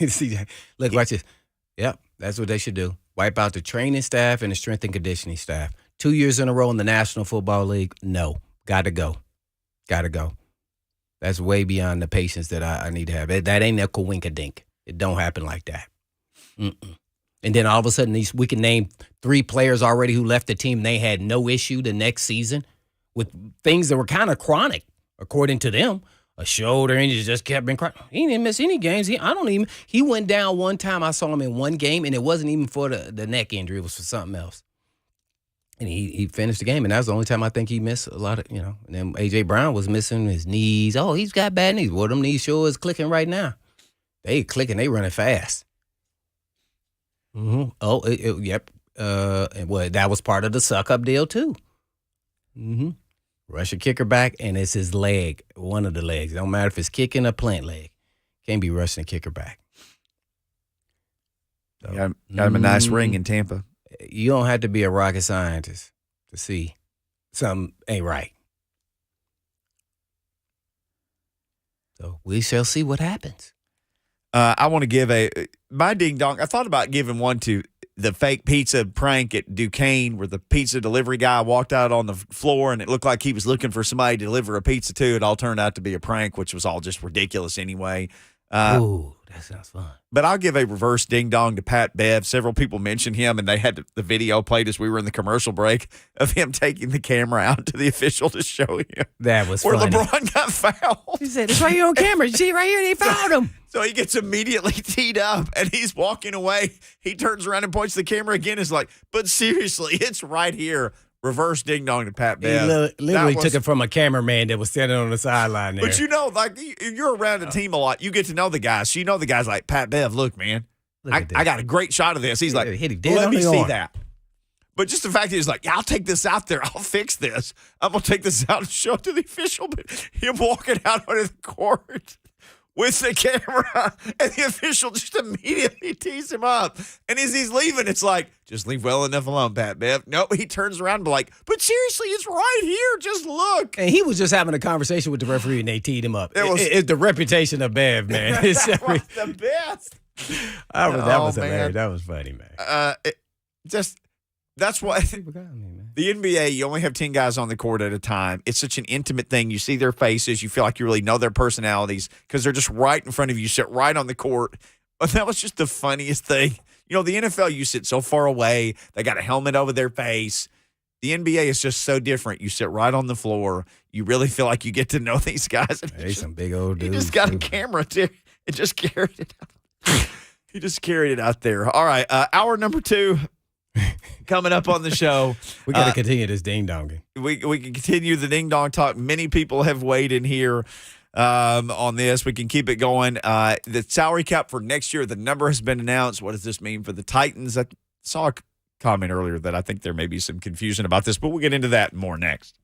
see, look, watch this. Yep, that's what they should do. Wipe out the training staff and the strength and conditioning staff. 2 years in a row in the National Football League. No, got to go. That's way beyond the patience that I need to have. That ain't a coinkadink. It don't happen like that. And then all of a sudden, we can name 3 players already who left the team. They had no issue the next season with things that were kind of chronic, according to them. A shoulder injury just kept being chronic. He didn't miss any games. He went down one time. I saw him in one game, and it wasn't even for the neck injury. It was for something else. And he finished the game, and that was the only time I think he missed a lot of, And then A.J. Brown was missing his knees. Oh, he's got bad knees. Well, them knees sure is clicking right now. They clicking. They running fast. Mm-hmm. Oh, yep. And that was part of the suck-up deal, too. Mm-hmm. Rush a kicker back, and it's his leg, one of the legs. Don't matter if it's kicking or plant leg. Can't be rushing a kicker back. So, got him a nice ring in Tampa. You don't have to be a rocket scientist to see something ain't right. So we shall see what happens. I want to give my ding dong. I thought about giving one to the fake pizza prank at Duquesne, where the pizza delivery guy walked out on the floor and it looked like he was looking for somebody to deliver a pizza to. It all turned out to be a prank, which was all just ridiculous anyway. Ooh, that sounds fun. But I'll give a reverse ding dong to Pat Bev. Several people mentioned him, and they had the video played as we were in the commercial break of him taking the camera out to the official to show him. That was where funny. LeBron got fouled. He said, "It's right here on camera. You see it right here? They fouled him." So he gets immediately teed up, and he's walking away. He turns around and points the camera again. Is like, but seriously, it's right here. Reverse ding dong to Pat Bev. He literally took it from a cameraman that was standing on the sideline there. But like you're around a team a lot. You get to know the guys. So you know the guys like Pat Bev. Look, man, I got a great shot of this. He's like, let me see that. But just the fact that he's like, I'll take this out there. I'll fix this. I'm going to take this out and show it to the official. But him walking out onto the court with the camera, and the official just immediately tees him up. And as he's leaving, it's like, just leave well enough alone, Pat Bev. Nope, he turns around and be like, but seriously, it's right here. Just look. And he was just having a conversation with the referee, and they teed him up. It's the reputation of Bev, man. That was the best. That was hilarious. That was funny, man. That's why the NBA, you only have 10 guys on the court at a time. It's such an intimate thing. You see their faces. You feel like you really know their personalities because they're just right in front of you. You sit right on the court. But that was just the funniest thing. You know, the NFL, you sit so far away. They got a helmet over their face. The NBA is just so different. You sit right on the floor. You really feel like you get to know these guys. Hey, some big old dudes. He just got a camera, too. It just carried it out. He just carried it out there. All right, hour number 2. Coming up on the show. We got to continue this ding-donging. We can continue the ding-dong talk. Many people have weighed in here on this. We can keep it going. The salary cap for next year, the number has been announced. What does this mean for the Titans? I saw a comment earlier that I think there may be some confusion about this, but we'll get into that more next.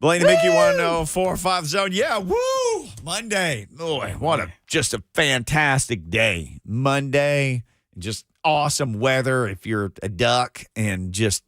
Blaine and Mickey 104.5 Zone. Yeah, woo! Monday. Boy, just a fantastic day. Monday, just awesome weather if you're a duck and just.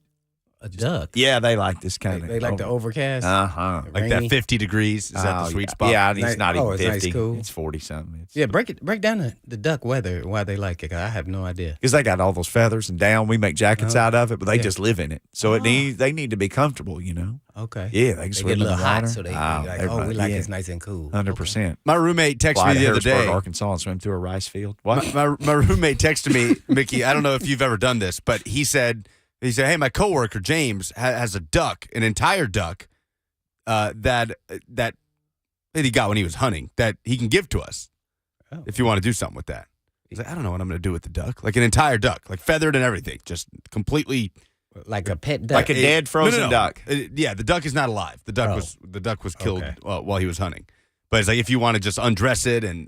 A duck? Yeah, they like this kind of. They like the overcast? Uh-huh. Like that 50 degrees? Is that the sweet spot? Yeah, it's not even it's 50. Nice, cool. It's 40-something. Yeah, break down the duck weather and why they like it. 'Cause I have no idea. Because they got all those feathers and down. We make jackets out of it, but they just live in it. So they need to be comfortable, you know? Okay. Yeah, they just get a live in little the hot, water. so they like, we like it's nice and cool. 100%. My roommate texted Fly me to the other Harrisburg, day. Arkansas, and swim through a rice field. What? My roommate texted me, Mickey. I don't know if you've ever done this, but he said, "Hey, my coworker James has a duck, an entire duck, that he got when he was hunting that he can give to us if you want to do something with that." He's like, "I don't know what I'm going to do with the duck, like an entire duck, like feathered and everything, just completely like a pet duck, like a dead frozen duck." Yeah, the duck is not alive. The duck was killed while he was hunting. But it's like if you want to just undress it and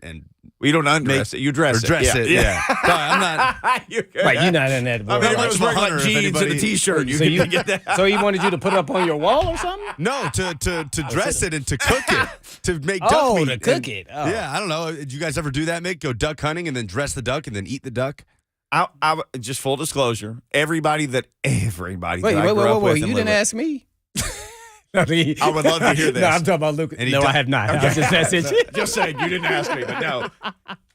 you don't undress it, you dress it. Yeah. No, I'm not. Right, you're not in that. I mean, like it was wearing hunter, like if jeans and a anybody- t-shirt. You So can you get that. So he wanted you to put it up on your wall or something? No, to dress it and to cook it, to make duck Oh, meat. to cook And- it. Oh. Yeah, I don't know. Did you guys ever do that, Mick? Go duck hunting and then dress the duck and then eat the duck? I just full disclosure, everybody that I grew up with. You didn't ask me. I would love to hear this. No, I'm talking about Lucas. No, I have not. I was just asking you. Just saying, you didn't ask me, but no.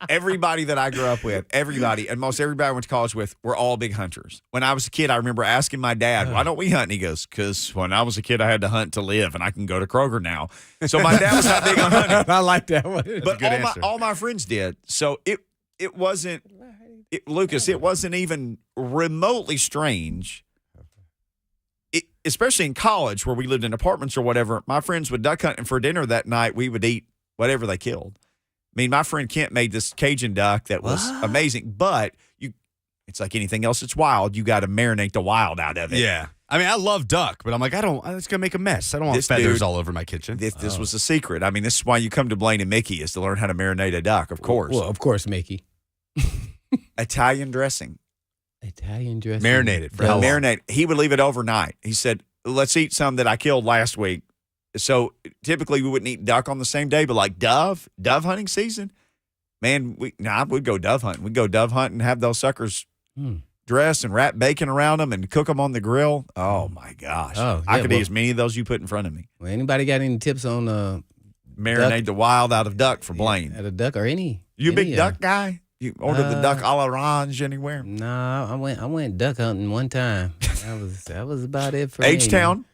Everybody that I grew up with, and most everybody I went to college with, were all big hunters. When I was a kid, I remember asking my dad, "Why don't we hunt?" And he goes, "Because when I was a kid, I had to hunt to live, and I can go to Kroger now." So my dad was not big on hunting. I like that one. But all my friends did. So it wasn't, Lucas, it wasn't even remotely strange. Especially in college where we lived in apartments or whatever, my friends would duck hunt, and for dinner that night, we would eat whatever they killed. I mean, my friend Kent made this Cajun duck that was amazing, but it's like anything else that's wild. You got to marinate the wild out of it. Yeah. I mean, I love duck, but I'm like, it's going to make a mess. I don't want feathers all over my kitchen. This was the secret. I mean, this is why you come to Blaine and Mickey, is to learn how to marinate a duck, of course. Well, of course, Mickey. Italian dressing. Italian dressing. Marinated for how long? Marinate. He would leave it overnight. He said, "Let's eat some that I killed last week." So typically we wouldn't eat duck on the same day, but like dove hunting season, man, we'd go dove hunting. We'd go dove hunting and have those suckers dressed and wrap bacon around them and cook them on the grill. Oh my gosh. Oh, I yeah, could eat as many of those you put in front of me. Well, anybody got any tips on Marinate the wild out of duck for Blaine. At a duck or any? You a big duck guy? You ordered the duck a l'orange anywhere? No, I went duck hunting one time. That was about it for H-Town? me.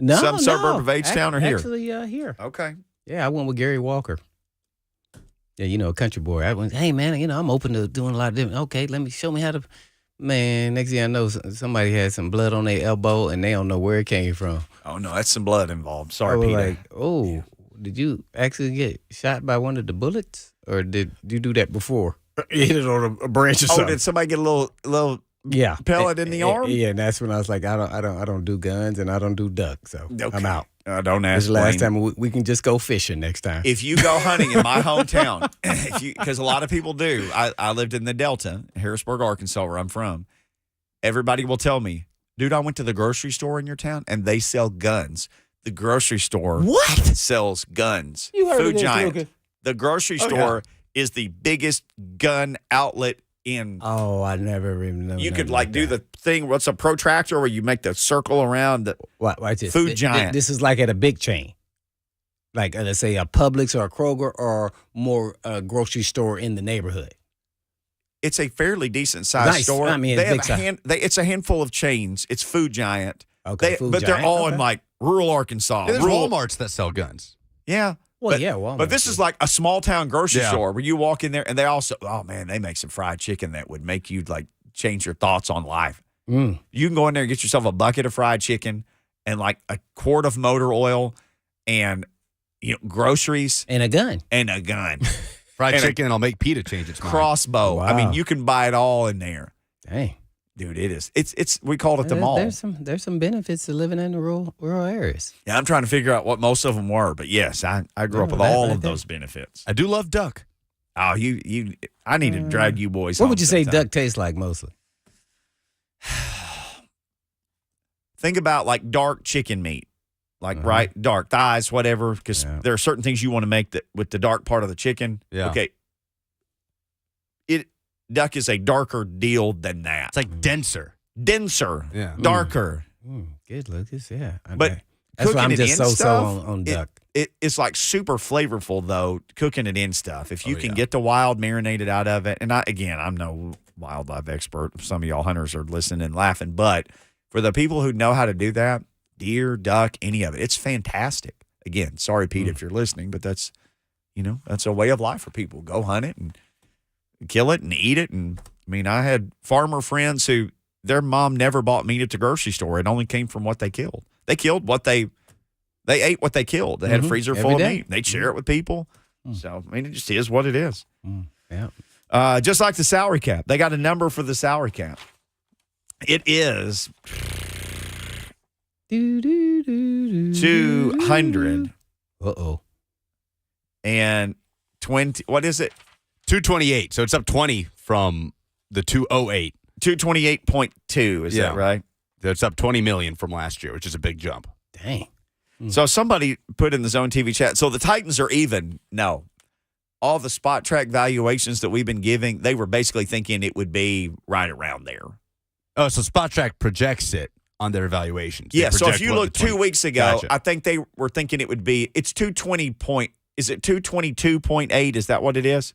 No, Some suburb of H-Town or here? Actually, here. Okay. Yeah, I went with Gary Walker. Yeah, country boy. I went, hey man, I'm open to doing a lot of different. Okay, show me how to. Man, next thing I know, somebody had some blood on their elbow and they don't know where it came from. Oh no, that's some blood involved. Sorry, I was Peter. like, oh, did you actually get shot by one of the bullets, or did you do that before? You hit it on a branch or something. Oh, did somebody get a little pellet in the arm? Yeah, and that's when I was like, I don't do guns and I don't do duck, so Okay. I'm out. Don't ask. This last Blaine. time we can just go fishing next time. If you go hunting in my hometown, because a lot of people do. I lived in the Delta, Harrisburg, Arkansas, where I'm from. Everybody will tell me, dude, I went to the grocery store in your town and they sell guns. The grocery store sells guns. You heard Food of this, Giant. Lucas? The grocery store is the biggest gun outlet in. Oh, I never even know. You could do the thing. What's a protractor where you make the circle around the watch this. Food Giant. This is like at a big chain, like let's say a Publix or a Kroger or more grocery store in the neighborhood. It's a fairly decent sized store. I mean, they it's have big it's a handful of chains. It's Food Giant. Okay, but they're all in like rural Arkansas. There's Walmarts that sell guns. Yeah. Well, yeah, Walmart. But this is like a small town grocery store where you walk in there and they also, oh man, they make some fried chicken that would make you like change your thoughts on life. You can go in there and get yourself a bucket of fried chicken and like a quart of motor oil and groceries and a gun. Fried chicken, and I'll make PETA change its mind. Crossbow. Wow. I mean, you can buy it all in there. Dang. Dude, it is. It's we called it the mall. There's some benefits to living in the rural areas. Yeah, I'm trying to figure out what most of them were, but yes, I grew up with all of those benefits. I do love duck. Oh, I need to drag you boys. What home would you say sometime. duck tastes like mostly? Think about like dark chicken meat. like right, dark thighs, whatever, because there are certain things you want to make that with the dark part of the chicken. Yeah. Okay. Duck is a darker deal than that. It's like denser. Denser, darker. Good, Lucas. Yeah. But that's why I'm just so stuff, on duck. It's like super flavorful, though, cooking it in stuff. If you can get the wild marinated out of it, and I'm no wildlife expert. Some of y'all hunters are listening and laughing, but for the people who know how to do that, deer, duck, any of it, it's fantastic. Again, sorry, Pete, if you're listening, but that's a way of life for people. Go hunt it and kill it and eat it. And I mean, I had farmer friends who their mom never bought meat at the grocery store. It only came from what they killed. They killed what they ate what they killed. They had a freezer full of meat. They'd share it with people. So, I mean, it just is what it is. Yeah. Just like the salary cap. They got a number for the salary cap. It is 200. And 20. What is it? 228. So it's up 20 from the 208. 228.2. Is that right? It's up 20 million from last year, which is a big jump. Dang. So somebody put in the Zone TV chat. So the Titans are even. No. All the spot track valuations that we've been giving, they were basically thinking it would be right around there. Oh, so Spot Track projects it on their evaluations. Yeah, so if you look 2 weeks ago, Gotcha. I think they were thinking it would be, it's 220 point, is it 222.8? Is that what it is?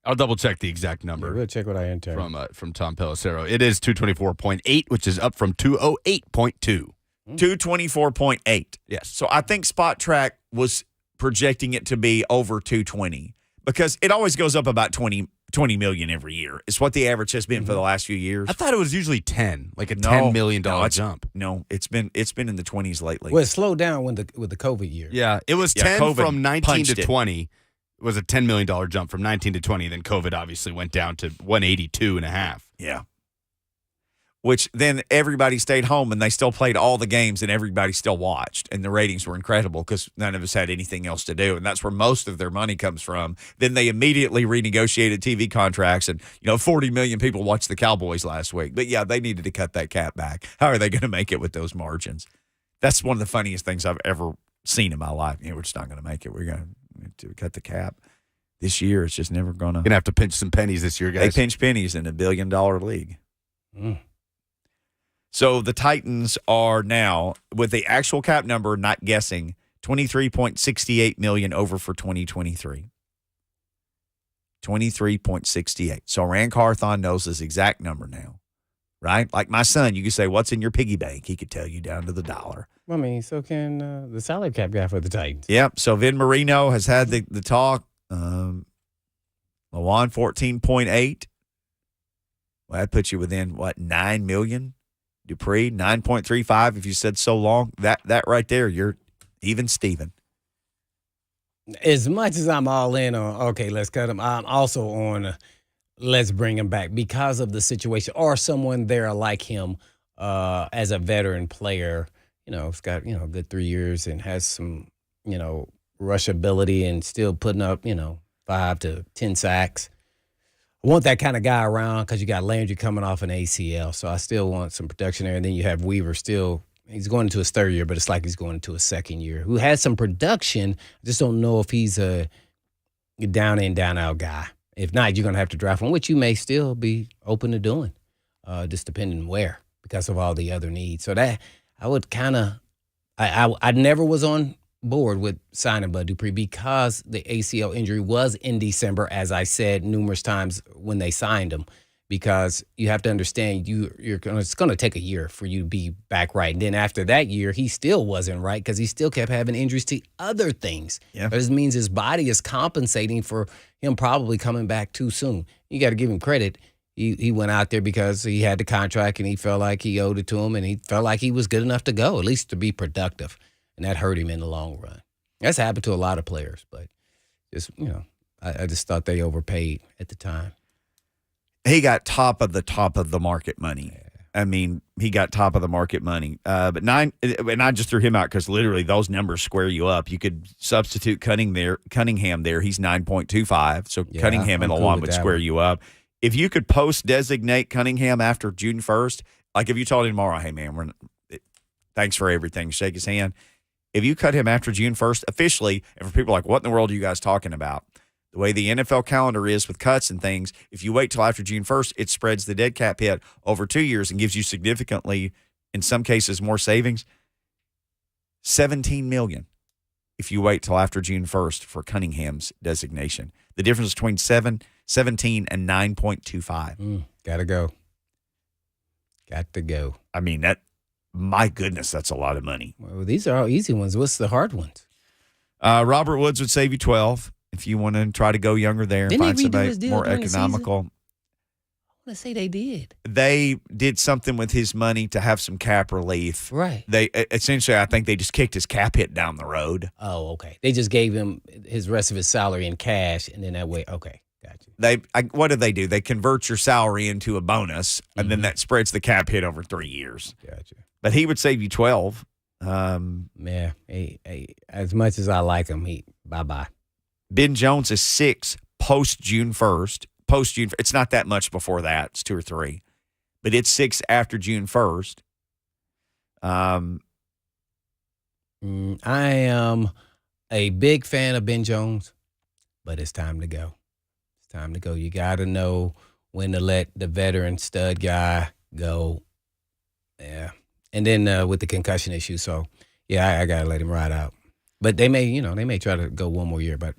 I'll double check the exact number. We'll check what I entered. From Tom Pelissero. It is 224.8, which is up from 208.2. 224.8. Yes. So I think Spot Track was projecting it to be over 220 because it always goes up about 20 million every year. It's what the average has been for the last few years. I thought it was usually 10, like a $10 million jump. No, it's been in the 20s lately. Well, it slowed down with the COVID year. Yeah, it was 10 COVID from 19 to it. 20. It was a $10 million jump from 19 to 20. Then COVID obviously went down to 182.5. Yeah. Which then everybody stayed home and they still played all the games and everybody still watched. And the ratings were incredible because none of us had anything else to do. And that's where most of their money comes from. Then they immediately renegotiated TV contracts and, 40 million people watched the Cowboys last week. But yeah, they needed to cut that cap back. How are they going to make it with those margins? That's one of the funniest things I've ever seen in my life. We're just not going to make it. We're going to cut the cap. This year, it's just never going to. Going to have to pinch some pennies this year, guys. They pinch pennies in $1 billion league. So the Titans are now, with the actual cap number, not guessing, $23.68 million over for 2023. 23.68. So Rand Carthon knows his exact number now, right? Like my son, you could say, what's in your piggy bank? He could tell you down to the dollar. I mean, so can the salary cap guy for the Titans. Yep. So Vin Marino has had the talk. Lawan, 14.8. Well, that puts you within, $9 million? Dupree, 9.35. If you said so long, that right there, you're even Steven. As much as I'm all in on, okay, let's cut him, I'm also on let's bring him back because of the situation or someone there like him as a veteran player. He's got, a good 3 years and has some, rush ability and still putting up, 5 to 10 sacks. I want that kind of guy around because you got Landry coming off an ACL, so I still want some production there. And then you have Weaver still. He's going into his third year, but it's like he's going into his second year, who has some production. I just don't know if he's a down-in, down-out guy. If not, you're going to have to draft him, which you may still be open to doing, just depending where because of all the other needs. So that I would kind of I never was on board with signing Bud Dupree because the ACL injury was in December, as I said numerous times when they signed him, because you have to understand it's going to take a year for you to be back right. And then after that year, he still wasn't right because he still kept having injuries to other things. Yeah. This means his body is compensating for him probably coming back too soon. You got to give him credit. He went out there because he had the contract and he felt like he owed it to him and he felt like he was good enough to go, at least to be productive. And that hurt him in the long run. That's happened to a lot of players, but just, I just thought they overpaid at the time. He got top of the market money. Yeah. I mean, he got top of the market money. But and I just threw him out because literally those numbers square you up. You could substitute Cunningham there. He's 9.25. So yeah, Cunningham and Lawan would square you up. If you could post designate Cunningham after June 1st, like if you told him tomorrow, hey man, Thanks for everything. Shake his hand. If you cut him after June 1st, officially, and for people like, what in the world are you guys talking about? The way the NFL calendar is with cuts and things, if you wait till after June 1st, it spreads the dead cap hit over 2 years and gives you significantly, in some cases, more savings. $17 million if you wait till after June 1st for Cunningham's designation. The difference between 17 and 9.25. Gotta go. Got to go. I mean, my goodness, that's a lot of money. Well, these are all easy ones. What's the hard ones? Robert Woods would save you 12 if you want to try to go younger there and Didn't find they redo somebody his deal more during the economical. I want to say they did. They did something with his money to have some cap relief. Right. They essentially, I think they just kicked his cap hit down the road. Oh, okay. They just gave him his rest of his salary in cash, and then that way, okay, gotcha. What do? They convert your salary into a bonus, and then that spreads the cap hit over 3 years. Gotcha. But he would save you 12. Yeah. Hey, as much as I like him, bye-bye. Ben Jones is 6 post June 1st. It's not that much before that. It's 2 or 3. But it's 6 after June 1st. I am a big fan of Ben Jones, but it's time to go. It's time to go. You got to know when to let the veteran stud guy go. Yeah. And then with the concussion issue, so yeah, I got to let him ride out. But they may try to go one more year, but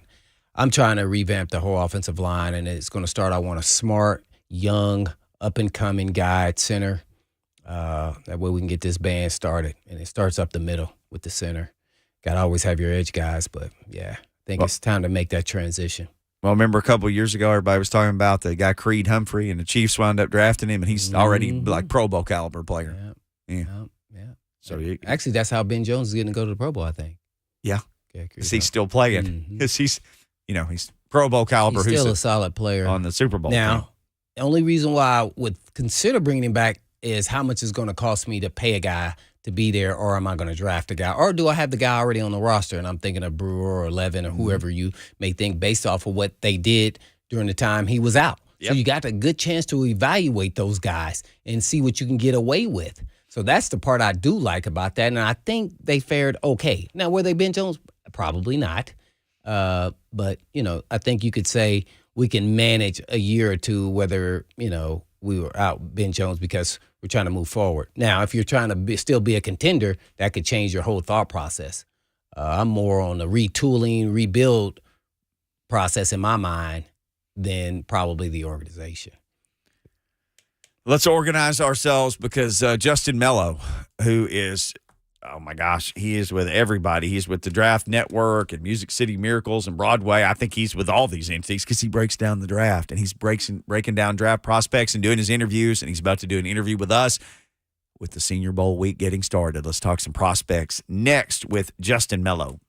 I'm trying to revamp the whole offensive line, and it's going to start. I want a smart, young, up-and-coming guy at center. That way we can get this band started, and it starts up the middle with the center. Got to always have your edge guys, but, yeah, I think it's time to make that transition. Well, remember a couple of years ago, everybody was talking about the guy Creed Humphrey, and the Chiefs wound up drafting him, and he's already like Pro Bowl caliber player. Yeah. So actually, that's how Ben Jones is going to go to the Pro Bowl, I think. Yeah. Because he's still playing. Because he's Pro Bowl caliber. He's still a solid player on the Super Bowl. Now, the only reason why I would consider bringing him back is how much it's going to cost me to pay a guy to be there, or am I going to draft a guy? Or do I have the guy already on the roster, and I'm thinking of Brewer or Levin or whoever you may think based off of what they did during the time he was out. Yep. So you got a good chance to evaluate those guys and see what you can get away with. So that's the part I do like about that, and I think they fared okay. Now, were they Ben Jones? Probably not. But, I think you could say we can manage a year or two whether, we were out Ben Jones because we're trying to move forward. Now, if you're trying to still be a contender, that could change your whole thought process. I'm more on the retooling, rebuild process in my mind than probably the organization. Let's organize ourselves because Justin Melo, who is, oh my gosh, he is with everybody. He's with the Draft Network and Music City Miracles and Broadway. I think he's with all these entities because he breaks down the draft and he's breaking down draft prospects and doing his interviews. And he's about to do an interview with us with the Senior Bowl week getting started. Let's talk some prospects next with Justin Melo.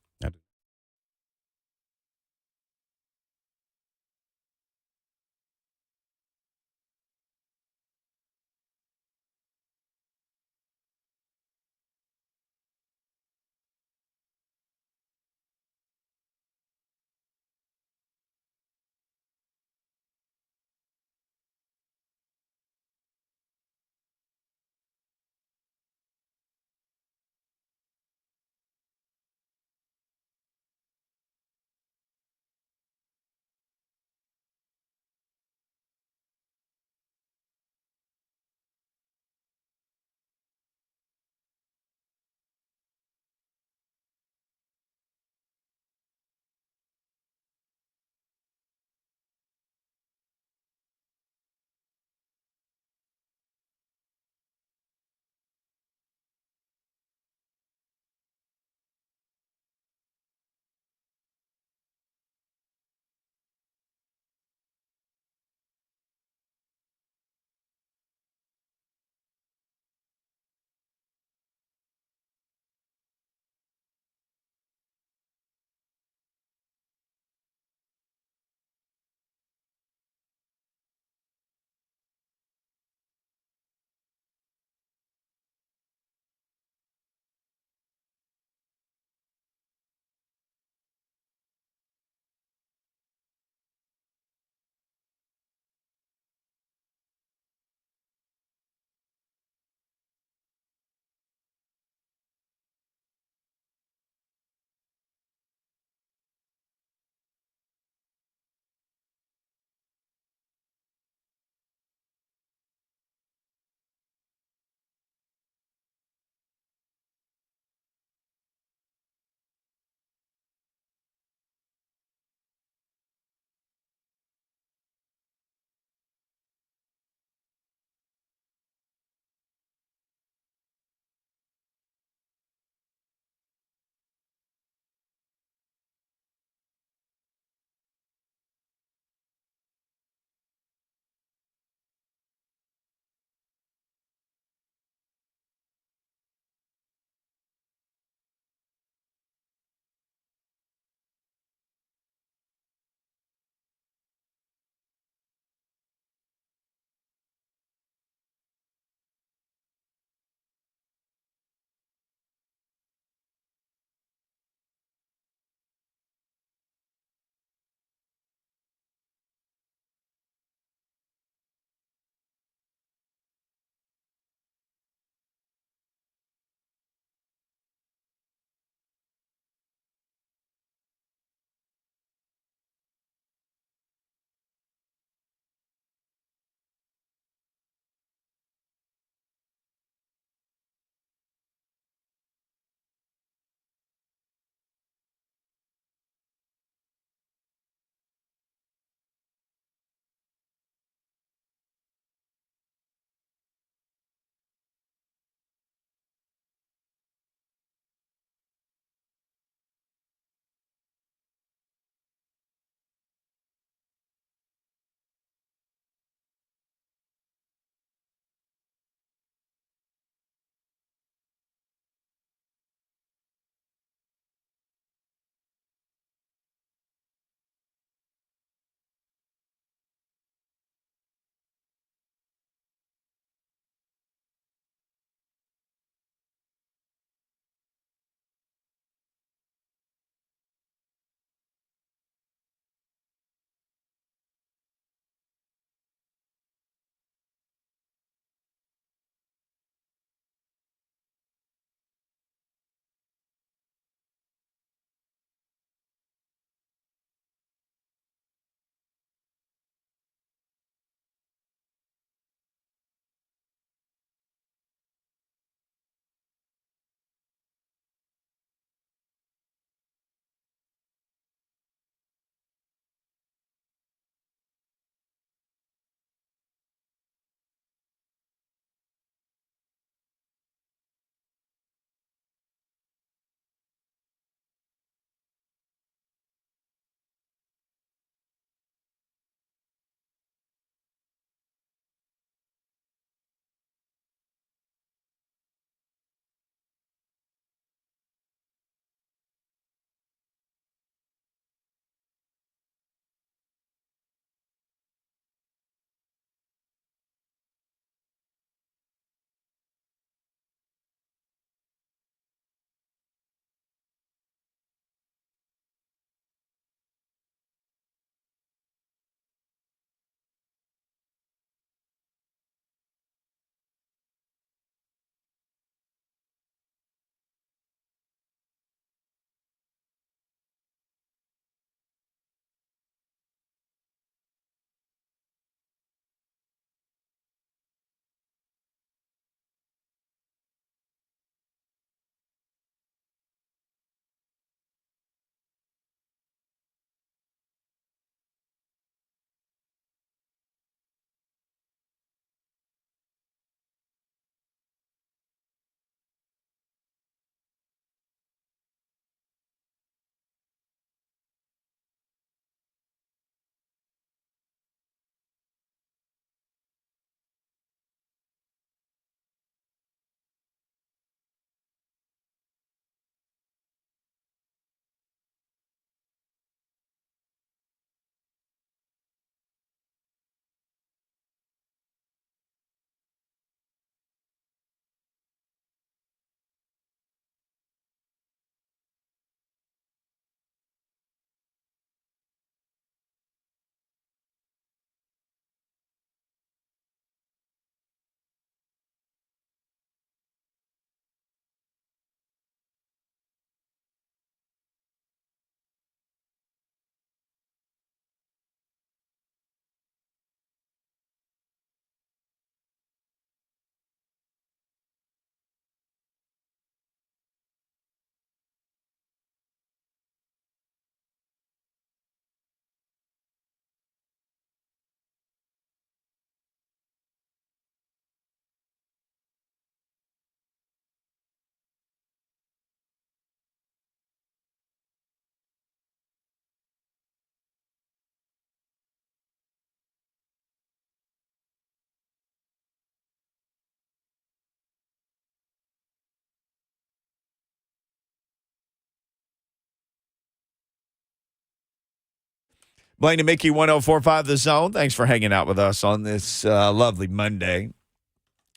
Blaine and Mickey, 104.5 The Zone. Thanks for hanging out with us on this lovely Monday.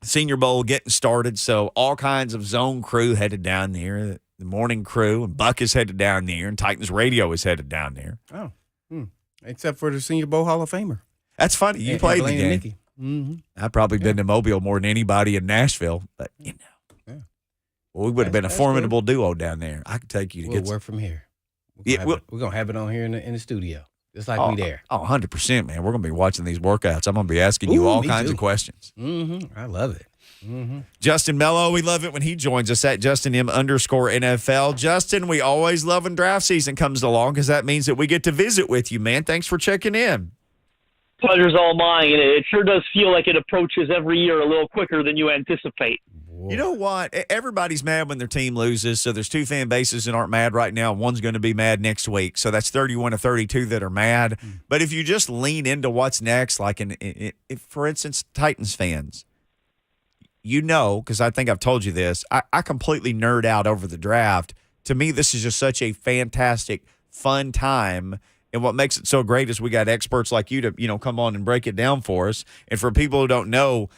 Senior Bowl getting started, so all kinds of Zone crew headed down there. The morning crew, and Buck is headed down there, and Titans Radio is headed down there. Oh, except for the Senior Bowl Hall of Famer. That's funny. You played the game. Mickey. Mm-hmm. I've probably been to Mobile more than anybody in Nashville, but, well, we would have been a formidable duo down there. I could take you to we'll work from here. We're going to have it on here in the studio, just like we there. Oh, 100%, man. We're going to be watching these workouts. I'm going to be asking you all kinds of questions. Mm-hmm. I love it. Mm-hmm. Justin Melo, we love it when he joins us at JustinM_NFL. Justin, we always love when draft season comes along because that means that we get to visit with you, man. Thanks for checking in. Pleasure's all mine. It sure does feel like it approaches every year a little quicker than you anticipate. You know what? Everybody's mad when their team loses, so there's two fan bases that aren't mad right now. One's going to be mad next week, so that's 31 to 32 that are mad. But if you just lean into what's next, like if, for instance, Titans fans, because I think I've told you this, I completely nerd out over the draft. To me, this is just such a fantastic, fun time. And what makes it so great is we got experts like you to, come on and break it down for us. And for people who don't know,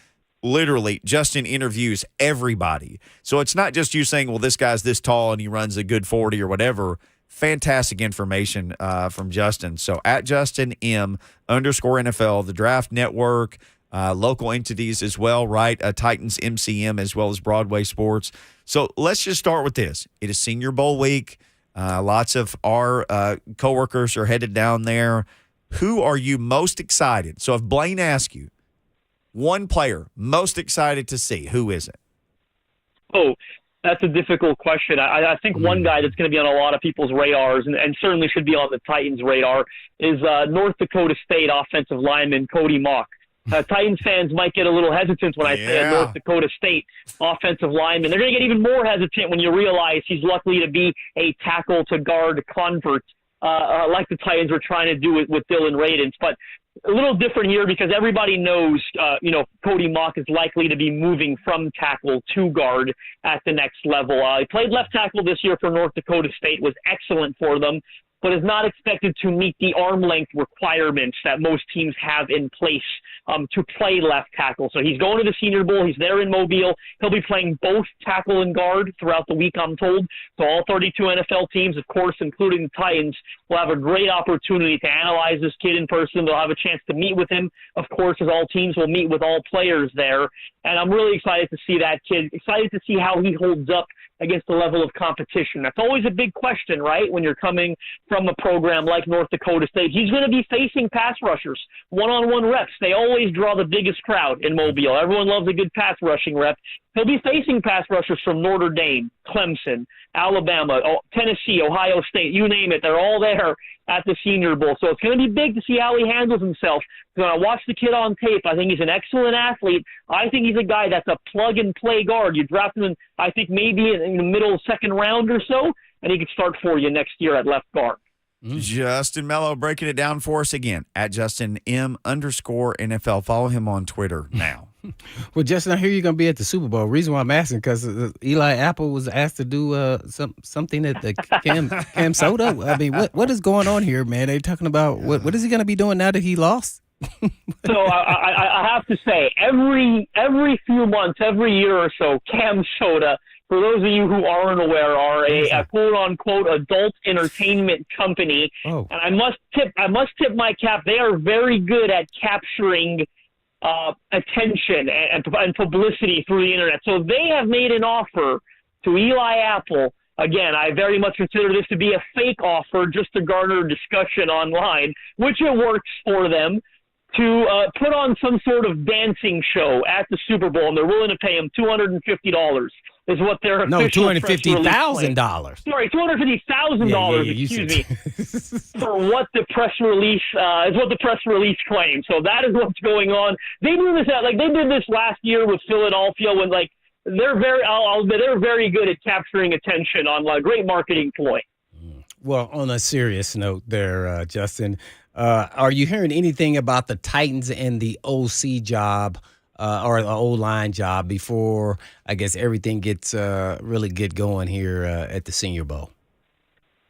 literally, Justin interviews everybody. So it's not just you saying, well, this guy's this tall and he runs a good 40 or whatever. Fantastic information from Justin. So at JustinM_NFL, the Draft Network, local entities as well, right? Titans MCM as well as Broadway Sports. So let's just start with this. It is Senior Bowl week. Lots of our coworkers are headed down there. Who are you most excited? So if Blaine asks you, one player most excited to see, who is it? Oh, that's a difficult question. I think one guy that's going to be on a lot of people's radars and certainly should be on the Titans' radar is North Dakota State offensive lineman Cody Mock. Titans fans might get a little hesitant when I say a North Dakota State offensive lineman. They're going to get even more hesitant when you realize he's lucky to be a tackle-to-guard convert like the Titans were trying to do with Dylan Radins. But a little different here because everybody knows, Cody Mock is likely to be moving from tackle to guard at the next level. He played left tackle this year for North Dakota State, was excellent for them, but is not expected to meet the arm length requirements that most teams have in place to play left tackle. So he's going to the Senior Bowl. He's there in Mobile. He'll be playing both tackle and guard throughout the week, I'm told. So all 32 NFL teams, of course, including the Titans, will have a great opportunity to analyze this kid in person. They'll have a chance to meet with him, of course, as all teams will meet with all players there. And I'm really excited to see that kid, excited to see how he holds up against the level of competition. That's always a big question, right, when you're coming from a program like North Dakota State. He's going to be facing pass rushers, one-on-one reps. They always draw the biggest crowd in Mobile. Everyone loves a good pass rushing rep. He'll be facing pass rushers from Notre Dame, Clemson, Alabama, Tennessee, Ohio State, you name it. They're all there at the Senior Bowl. So it's going to be big to see how he handles himself. When I watch the kid on tape, I think he's an excellent athlete. I think he's a guy that's a plug-and-play guard. You draft him, I think, maybe in the middle second round or so, and he could start for you next year at left guard. Justin Melo breaking it down for us again at JustinM_NFL. Follow him on Twitter now. Well, Justin, I hear you're going to be at the Super Bowl. Reason why I'm asking because Eli Apple was asked to do something at the Cam Soda. I mean, what is going on here, man? They're talking about what is he going to be doing now that he lost? So I have to say, every few months, every year or so, Cam Soda, for those of you who aren't aware, are a quote-unquote adult entertainment company. Oh. And I must tip my cap. They are very good at capturing attention and publicity through the internet. So they have made an offer to Eli Apple. Again, I very much consider this to be a fake offer just to garner discussion online, which it works for them, to put on some sort of dancing show at the Super Bowl, and they're willing to pay him $250 is what their official $250,000. Sorry, $250,000. Excuse me, for what the press release is what the press release claims. So that is what's going on. They do this they did this last year with Philadelphia when they're very good at capturing attention on great marketing ploy. Well, on a serious note, there, Justin. Are you hearing anything about the Titans and the OC job or the O-line job before, I guess, everything gets really get going here at the Senior Bowl?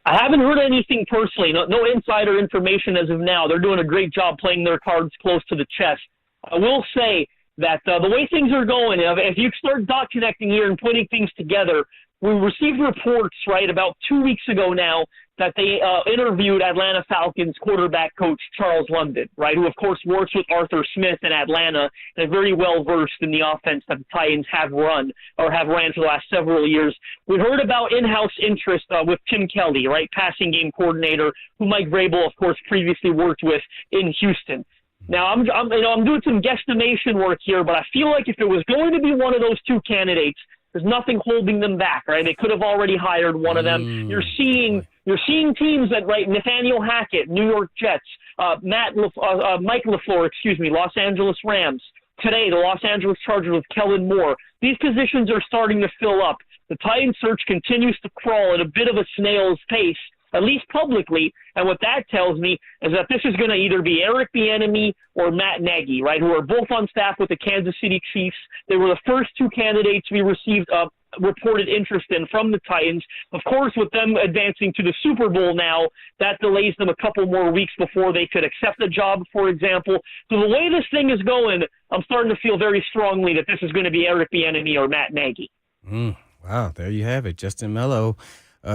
I haven't heard anything personally. No insider information as of now. They're doing a great job playing their cards close to the chest. I will say that the way things are going, if you start dot connecting here and putting things together, we received reports, right, about 2 weeks ago now that they interviewed Atlanta Falcons quarterback coach Charles London, right, who, of course, works with Arthur Smith in Atlanta and is very well-versed in the offense that the Titans have ran for the last several years. We heard about in-house interest with Tim Kelly, right, passing game coordinator, who Mike Vrabel, of course, previously worked with in Houston. Now, I'm doing some guesstimation work here, but I feel like if it was going to be one of those two candidates, there's nothing holding them back, right? They could have already hired one of them. You're seeing teams that, right, Nathaniel Hackett, New York Jets, Mike LaFleur, Los Angeles Rams. Today, the Los Angeles Chargers with Kellen Moore. These positions are starting to fill up. The Titans search continues to crawl at a bit of a snail's pace, at least publicly, and what that tells me is that this is going to either be Eric Bieniemy or Matt Nagy, right, who are both on staff with the Kansas City Chiefs. They were the first two candidates we received reported interest in from the Titans. Of course, with them advancing to the Super Bowl now, that delays them a couple more weeks before they could accept the job, for example. So the way this thing is going, I'm starting to feel very strongly that this is going to be Eric Bieniemy or Matt Nagy. Wow, there you have it. Justin Melo.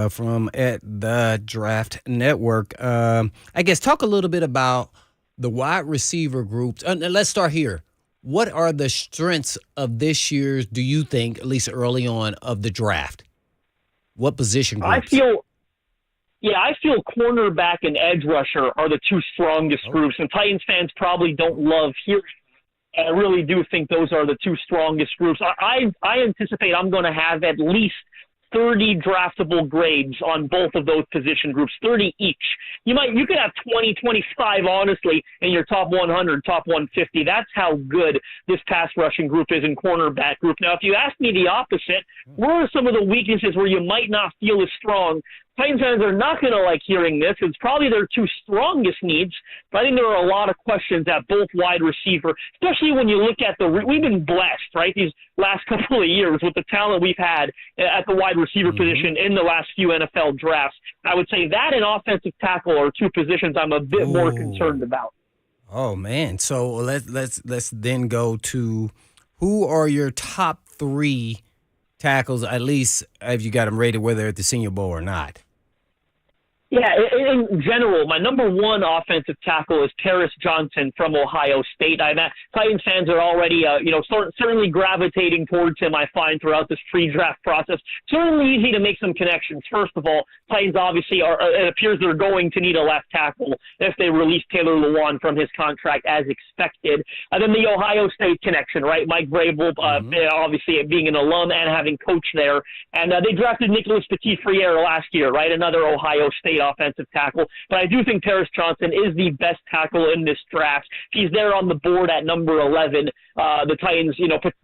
From at the Draft Network. I guess talk a little bit about the wide receiver groups. Let's start here. What are the strengths of this year's, do you think, at least early on, of the draft? What position groups? I feel cornerback and edge rusher are the two strongest groups, and Titans fans probably don't love hearing. I really do think those are the two strongest groups. I anticipate I'm going to have at least 30 draftable grades on both of those position groups, 30 each. You could have 20, 25, honestly, in your top 100, top 150. That's how good this pass rushing group is in cornerback group. Now, if you ask me the opposite, what are some of the weaknesses where you might not feel as strong? Titans fans are not going to like hearing this. It's probably their two strongest needs, but I think there are a lot of questions at both wide receiver, especially when you look at we've been blessed, right, these last couple of years with the talent we've had at the wide receiver position in the last few NFL drafts. I would say that and offensive tackle are two positions I'm a bit more concerned about. Oh, man. So let's then go to who are your top three tackles, at least have you got them rated, whether at the Senior Bowl or not? Yeah, in general, my number one offensive tackle is Paris Johnson from Ohio State. Titans fans are already, certainly gravitating towards him, I find, throughout this pre-draft process. Certainly easy to make some connections. First of all, Titans obviously it appears they're going to need a left tackle if they release Taylor Lewan from his contract as expected. And then the Ohio State connection, right? Mike Vrabel, obviously being an alum and having coached there. And they drafted Nicholas Petit-Frere last year, right? Another Ohio State offensive tackle, but I do think Paris Johnson is the best tackle in this draft. He's there on the board at number 11. The Titans,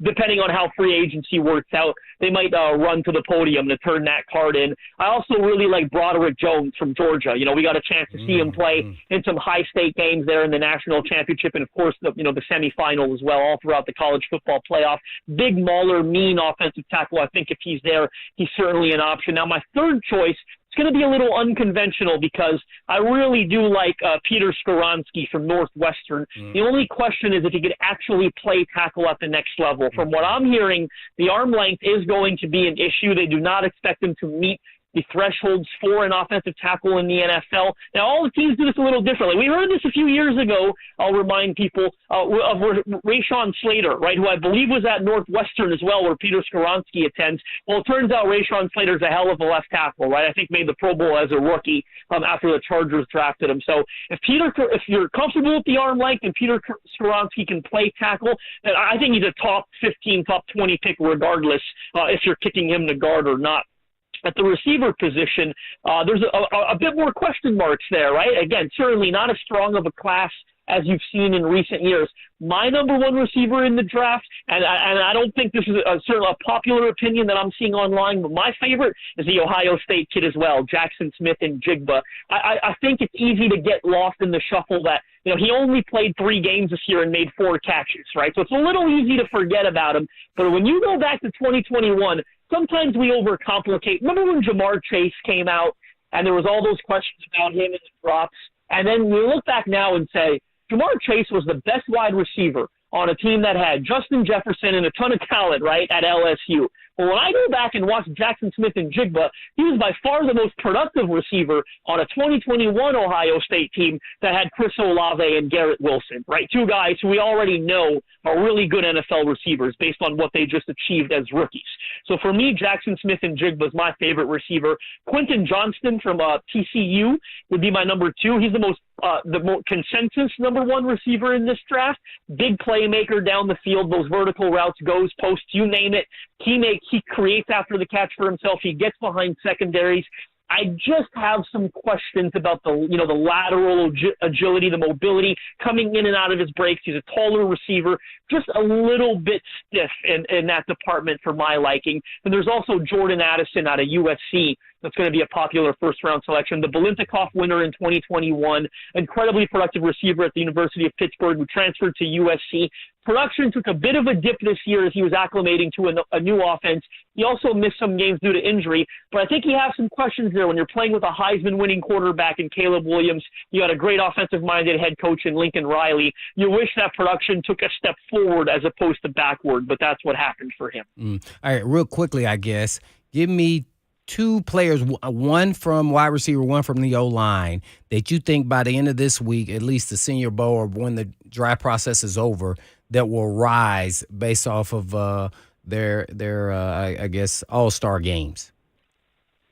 depending on how free agency works out, they might run to the podium to turn that card in. I also really like Broderick Jones from Georgia. We got a chance to see him play in some high-state games there in the national championship and, of course, the semifinal as well, all throughout the college football playoff. Big mauler, mean offensive tackle. I think if he's there, he's certainly an option. Now, my third choice, it's going to be a little unconventional because I really do like Peter Skoronski from Northwestern. The only question is if he could actually play tackle at the next level. From what I'm hearing, the arm length is going to be an issue. They do not expect him to meet the thresholds for an offensive tackle in the NFL. Now, all the teams do this a little differently. We heard this a few years ago, I'll remind people, of Rashawn Slater, right, who I believe was at Northwestern as well, where Peter Skoronski attends. Well, it turns out Rashawn Slater's a hell of a left tackle, right? I think made the Pro Bowl as a rookie after the Chargers drafted him. So if you're comfortable with the arm length and Peter Skoronski can play tackle, then I think he's a top 15, top 20 pick regardless if you're kicking him to guard or not. At the receiver position, there's a bit more question marks there, right? Again, certainly not as strong of a class as you've seen in recent years. My number one receiver in the draft, and I don't think this is certainly a popular opinion that I'm seeing online, but my favorite is the Ohio State kid as well, Jackson Smith and Jigba. I think it's easy to get lost in the shuffle that, he only played 3 games this year and made 4 catches, right? So it's a little easy to forget about him. But when you go back to 2021, sometimes we overcomplicate. Remember when Jamar Chase came out and there was all those questions about him and the drops. And then we look back now and say, Jamar Chase was the best wide receiver on a team that had Justin Jefferson and a ton of talent, right, at LSU. But when I go back and watch Jackson Smith-Njigba, he was by far the most productive receiver on a 2021 Ohio State team that had Chris Olave and Garrett Wilson, right? Two guys who we already know are really good NFL receivers based on what they just achieved as rookies. So for me, Jackson Smith-Njigba is my favorite receiver. Quentin Johnston from TCU would be my number 2. He's the most consensus number 1 receiver in this draft. Big playmaker down the field, those vertical routes, goes, posts, you name it. He creates after the catch for himself. He gets behind secondaries. I just have some questions about the lateral agility, the mobility, coming in and out of his breaks. He's a taller receiver, just a little bit stiff in that department for my liking. And there's also Jordan Addison out of USC that's going to be a popular first-round selection. The Biletnikoff winner in 2021, incredibly productive receiver at the University of Pittsburgh who transferred to USC. Production took a bit of a dip this year as he was acclimating to a new offense. He also missed some games due to injury, but I think you have some questions there when you're playing with a Heisman-winning quarterback in Caleb Williams. You got a great offensive-minded head coach in Lincoln Riley. You wish that production took a step forward as opposed to backward, but that's what happened for him. All right, real quickly, I guess, give me 2 players, one from wide receiver, one from the O-line, that you think by the end of this week, at least the Senior Bowl or when the draft process is over, that will rise based off of their I guess, all-star games?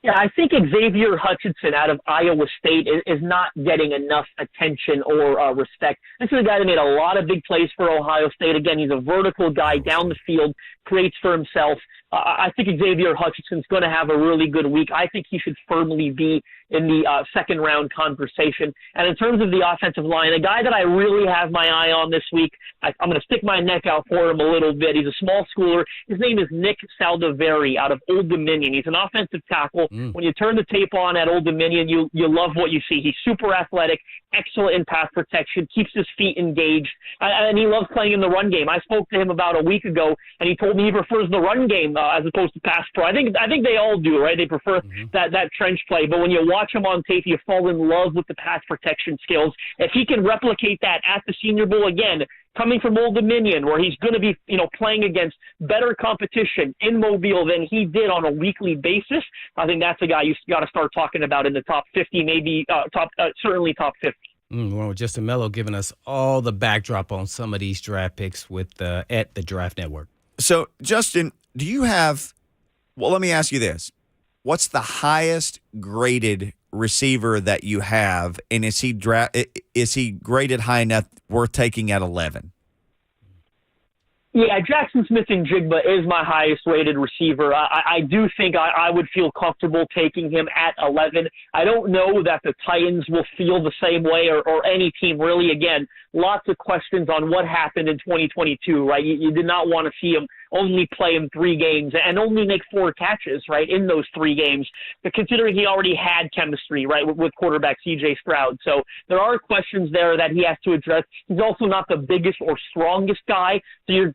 Yeah, I think Xavier Hutchinson out of Iowa State is not getting enough attention or respect. This is a guy that made a lot of big plays for Ohio State. Again, he's a vertical guy down the field, creates for himself. I think Xavier Hutchinson's going to have a really good week. I think he should firmly be in the second-round conversation. And in terms of the offensive line, a guy that I really have my eye on this week, I'm going to stick my neck out for him a little bit. He's a small schooler. His name is Nick Saldiveri out of Old Dominion. He's an offensive tackle. When you turn the tape on at Old Dominion, you love what you see. He's super athletic, excellent in pass protection, keeps his feet engaged, and he loves playing in the run game. I spoke to him about a week ago, and he told me he prefers the run game as opposed to pass pro. I think they all do, right? They prefer that trench play. But when you watch him on tape, you fall in love with the pass protection skills. If he can replicate that at the Senior Bowl again, coming from Old Dominion, where he's going to be, playing against better competition in Mobile than he did on a weekly basis, I think that's a guy you got to start talking about in the top 50, maybe certainly top 50. Well, Justin Melo giving us all the backdrop on some of these draft picks with at the Draft Network. So, Justin, do you have – well, let me ask you this. What's the highest graded receiver that you have, and is he graded high enough worth taking at 11? Yeah, Jackson Smith-Njigba is my highest-rated receiver. I do think I would feel comfortable taking him at 11. I don't know that the Titans will feel the same way or any team really. Again, lots of questions on what happened in 2022, right? You did not want to see him only play in 3 games and only make 4 catches, right, in those 3 games. But considering he already had chemistry, right, with quarterback C.J. Stroud. So there are questions there that he has to address. He's also not the biggest or strongest guy, so you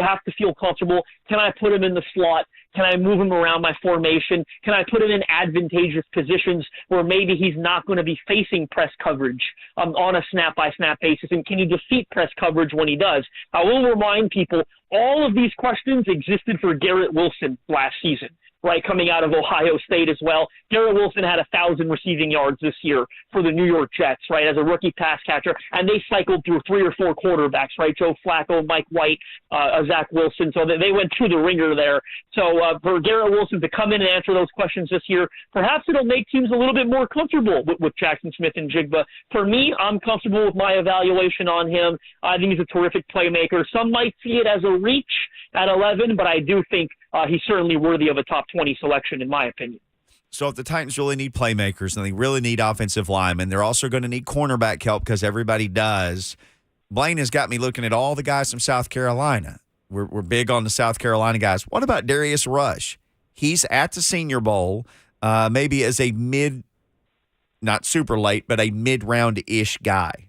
have to feel comfortable. Can I put him in the slot? Can I move him around my formation? Can I put him in advantageous positions where maybe he's not going to be facing press coverage on a snap-by-snap basis? And can he defeat press coverage when he does? I will remind people, all of these questions existed for Garrett Wilson last season, right, coming out of Ohio State as well. Garrett Wilson had 1,000 receiving yards this year for the New York Jets, right, as a rookie pass catcher, and they cycled through 3 or 4 quarterbacks, right, Joe Flacco, Mike White, Zach Wilson, so they went through the ringer there. So for Garrett Wilson to come in and answer those questions this year, perhaps it'll make teams a little bit more comfortable with Jackson Smith-Njigba. For me, I'm comfortable with my evaluation on him. I think he's a terrific playmaker. Some might see it as a reach at 11, but I do think he's certainly worthy of a top 20 selection, in my opinion. So if the Titans really need playmakers and they really need offensive linemen, they're also going to need cornerback help because everybody does. Blaine has got me looking at all the guys from South Carolina. We're big on the South Carolina guys. What about Darius Rush? He's at the Senior Bowl, maybe as a not super late, but a mid-round-ish guy.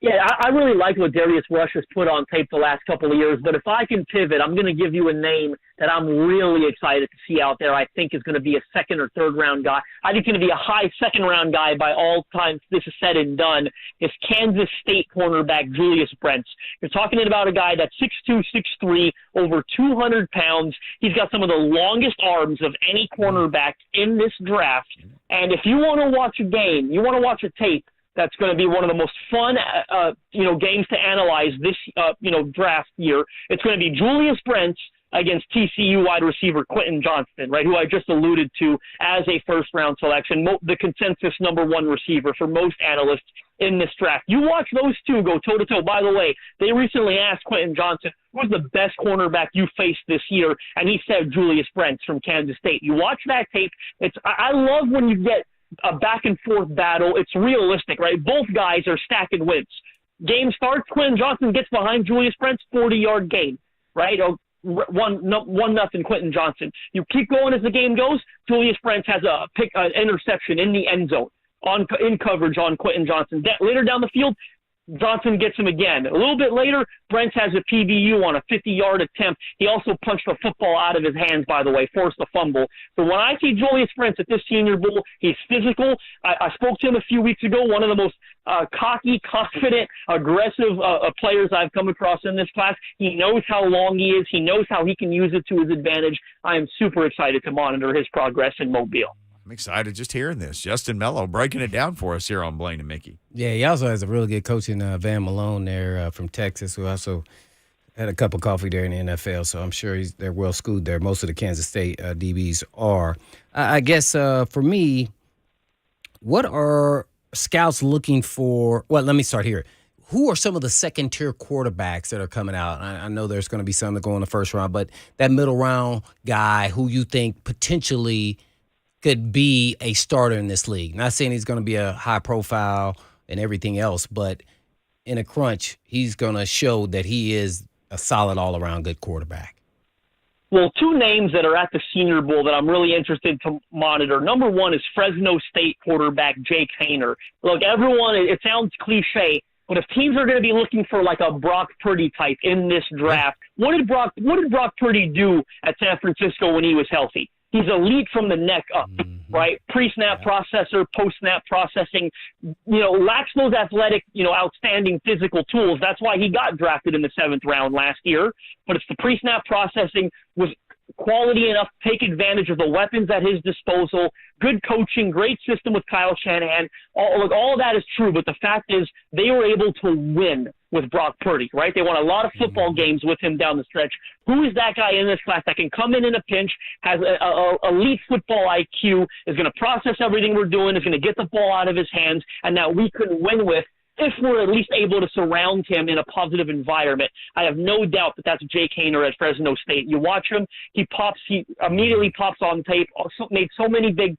Yeah, I really like what Darius Rush has put on tape the last couple of years, but if I can pivot, I'm going to give you a name that I'm really excited to see out there. I think is going to be a second or third round guy. I think going to be a high second round guy by all time. This is said and done. Is Kansas State cornerback Julius Brents. You're talking about a guy that's 6'2", 6'3", over 200 pounds. He's got some of the longest arms of any cornerback in this draft. And if you want to watch a game, you want to watch a tape, that's going to be one of the most fun, games to analyze this, draft year. It's going to be Julius Brents against TCU wide receiver Quentin Johnston, right, who I just alluded to as a first-round selection, the consensus number one receiver for most analysts in this draft. You watch those two go toe-to-toe. By the way, they recently asked Quentin Johnston, who's the best cornerback you faced this year, and he said Julius Brents from Kansas State. You watch that tape. I love when you get a back-and-forth battle. It's realistic, right? Both guys are stacking wins. Game starts, Quentin Johnston gets behind Julius Brents, 40-yard gain, right? Or 1-0 Quentin Johnston. You keep going as the game goes. Julius Brents has an interception in the end zone in coverage on Quentin Johnston. Later down the field, Johnson gets him again. A little bit later, Brents has a PBU on a 50-yard attempt. He also punched a football out of his hands, by the way, forced a fumble. So when I see Julius Brents at this Senior Bowl, he's physical. I spoke to him a few weeks ago, one of the most cocky, confident, aggressive players I've come across in this class. He knows how long he is. He knows how he can use it to his advantage. I am super excited to monitor his progress in Mobile. I'm excited just hearing this. Justin Melo breaking it down for us here on Blaine and Mickey. Yeah, he also has a really good coach in Van Malone there from Texas, who also had a cup of coffee there in the NFL, so I'm sure they're well schooled there. Most of the Kansas State DBs are. I guess for me, what are scouts looking for? Well, let me start here. Who are some of the second-tier quarterbacks that are coming out? I know there's going to be some that go in the first round, but that middle round guy who you think potentially could be a starter in this league. Not saying he's going to be a high profile and everything else, but in a crunch, he's going to show that he is a solid all-around good quarterback. Well, two names that are at the Senior Bowl that I'm really interested to monitor. Number one is Fresno State quarterback Jake Haener. Look, everyone, it sounds cliche, but if teams are going to be looking for like a Brock Purdy type in this draft, what did Brock Purdy do at San Francisco when he was healthy? He's elite from the neck up, right? Pre-snap processor, post-snap processing, lacks those athletic, outstanding physical tools. That's why he got drafted in the 7th round last year. But it's the pre-snap processing was quality enough to take advantage of the weapons at his disposal, good coaching, great system with Kyle Shanahan. All of that is true, but the fact is they were able to win with Brock Purdy, right? They won a lot of football games with him down the stretch. Who is that guy in this class that can come in a pinch, has a elite football IQ, is going to process everything we're doing, is going to get the ball out of his hands, and that we can win with if we're at least able to surround him in a positive environment? I have no doubt that that's Jake Haener at Fresno State. You watch him, he immediately pops on tape, made so many big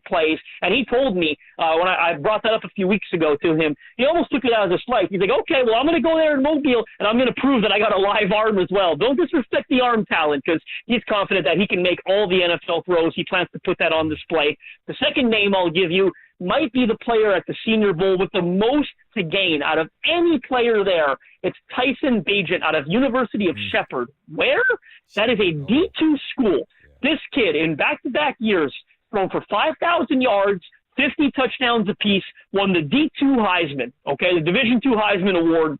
plays, and he told me when I brought that up a few weeks ago to him, he almost took it as a slight. He's like, okay, well, I'm going to go there in Mobile, and I'm going to prove that I got a live arm as well. Don't disrespect the arm talent, because he's confident that he can make all the NFL throws. He plans to put that on display. The second name I'll give you might be the player at the Senior Bowl with the most to gain out of any player there. It's Tyson Bagent out of University of Shepherd. Where? That is a D2 school. This kid, in back-to-back years, thrown for 5,000 yards, 50 touchdowns apiece, won the D2 Heisman, the Division II Heisman Award.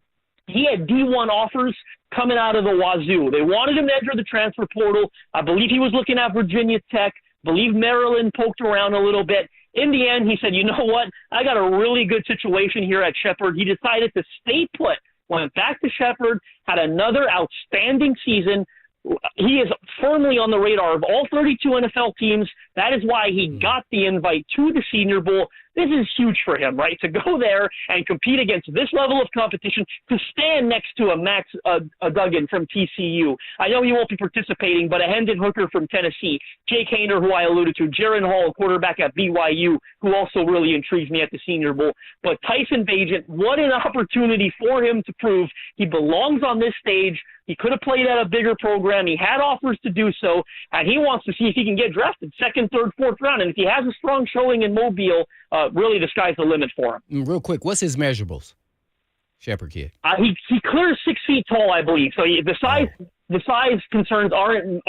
He had D1 offers coming out of the Wazoo. They wanted him to enter the transfer portal. I believe he was looking at Virginia Tech. I believe Maryland poked around a little bit. In the end, he said, you know what? I got a really good situation here at Shepherd. He decided to stay put, went back to Shepherd, had another outstanding season. He is firmly on the radar of all 32 NFL teams. That is why he got the invite to the Senior Bowl. This is huge for him, right? To go there and compete against this level of competition, to stand next to a Max Duggan from TCU. I know he won't be participating, but a Hendon Hooker from Tennessee, Jake Haener, who I alluded to, Jaron Hall, quarterback at BYU, who also really intrigues me at the Senior Bowl. But Tyson Bagent, what an opportunity for him to prove he belongs on this stage. He could have played at a bigger program. He had offers to do so, and he wants to see if he can get drafted second, third, fourth round. And if he has a strong showing in Mobile, really the sky's the limit for him. Real quick, what's his measurables? Shepherd kid. He clears 6 feet tall, I believe. So the size concerns aren't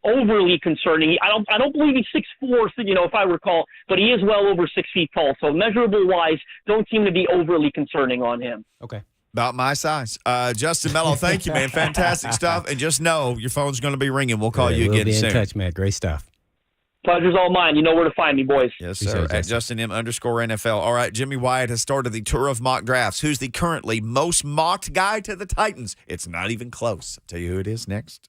overly concerning. I don't believe he's 6'4", if I recall, but he is well over 6 feet tall. So measurable wise, don't seem to be overly concerning on him. Okay. About my size. Justin Melo, thank you, man. Fantastic stuff. And just know your phone's going to be ringing. We'll call you again soon. We'll be in touch, man. Great stuff. Pleasure's all mine. You know where to find me, boys. Yes, sir. At JustinM_NFL. All right, Jimmy Wyatt has started the tour of mock drafts. Who's the currently most mocked guy to the Titans? It's not even close. I'll tell you who it is next.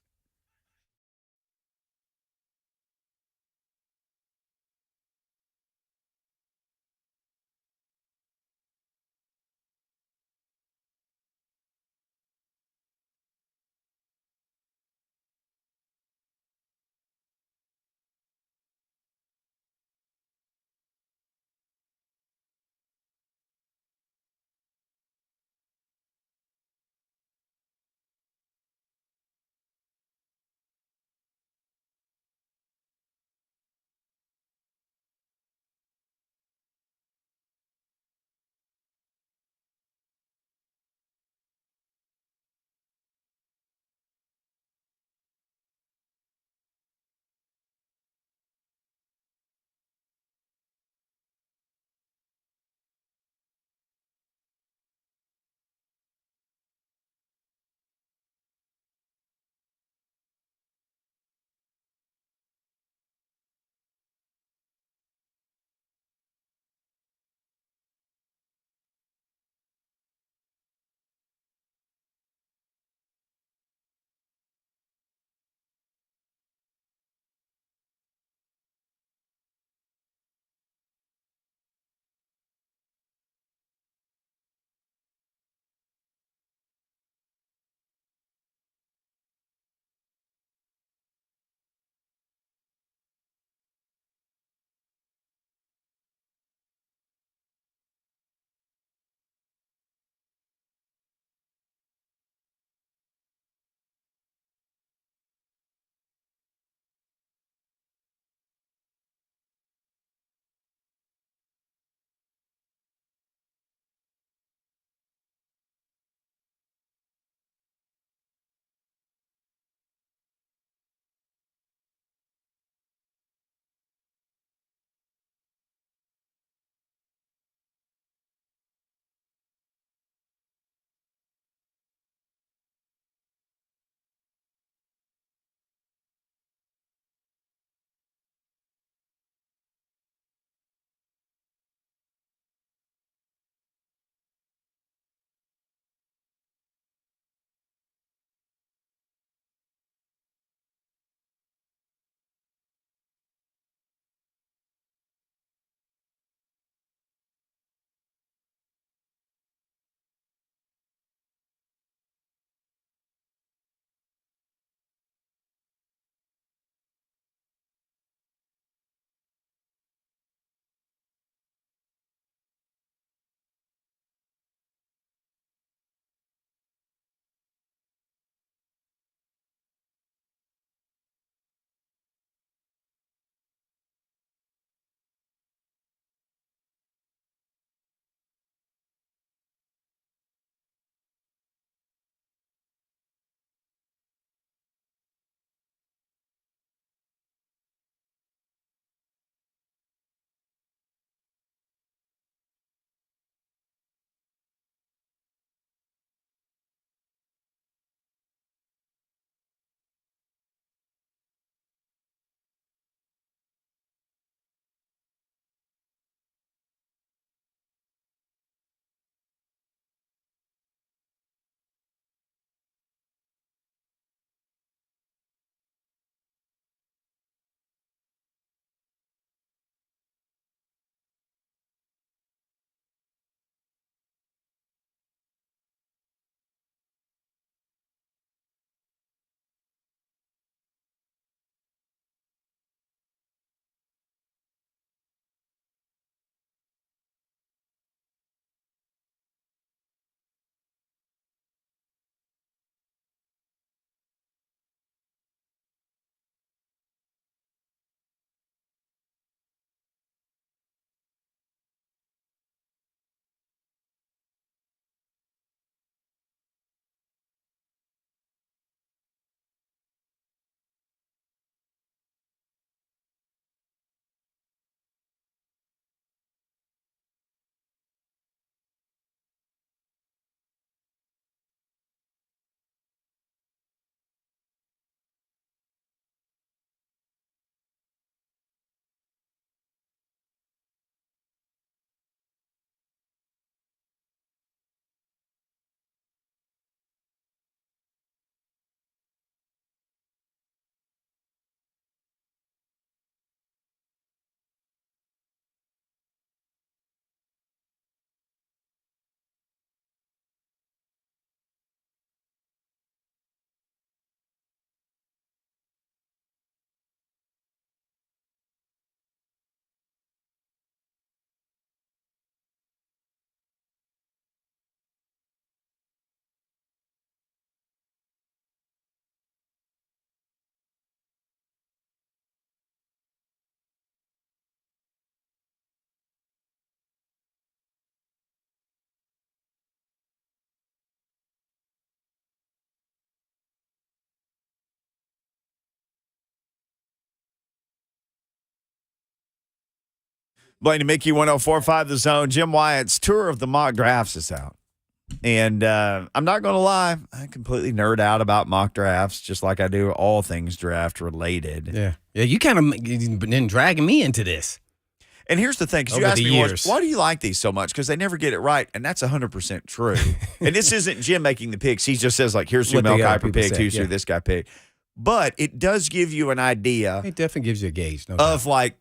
Blaine and Mickey, 104.5 The Zone. Jim Wyatt's tour of the mock drafts is out. And I'm not going to lie, I completely nerd out about mock drafts, just like I do all things draft related. Yeah. Yeah, you kind of been dragging me into this. And here's the thing, because you asked me once, why do you like these so much? Because they never get it right, and that's 100% true. And this isn't Jim making the picks. He just says, like, here's who Mel Kiper picked, here's who this guy picked. But it does give you an idea. It definitely gives you a gauge. Of, like,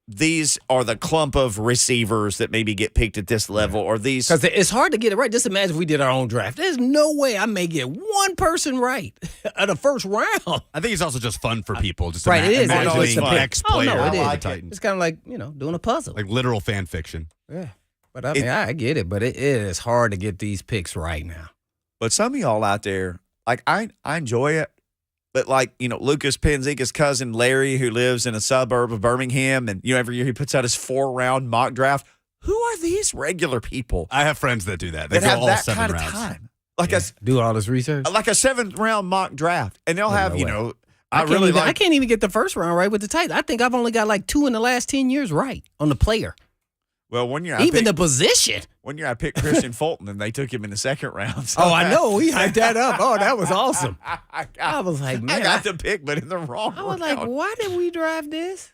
these are the clump of receivers that maybe get picked at this level, or these. Because it's hard to get it right. Just imagine if we did our own draft. There's no way I may get one person right at the first round. I think it's also just fun for people. Just right, it is. imagining X player. Oh, no, it is. The Titans. It's kind of like, doing a puzzle. Like literal fan fiction. Yeah. But I mean, I get it, but it is hard to get these picks right now. But some of y'all out there, like, I enjoy it. But, like, Lucas Penzica's cousin Larry, who lives in a suburb of Birmingham, and, every year he puts out his 4-round mock draft. Who are these regular people? I have friends that do that. They that go have all that 7 kind rounds. of time. Like do all this research? Like a 7th-round mock draft. And they'll have, I can't even get the first round right with the Titans. I think I've only got like 2 in the last 10 years right on the player. Well, one year the position. One year I picked Christian Fulton, and they took him in the 2nd round. So I know. We hyped that up. Oh, that was awesome. I was like, man. I got the pick, but in the wrong round. I was like, why did we drive this?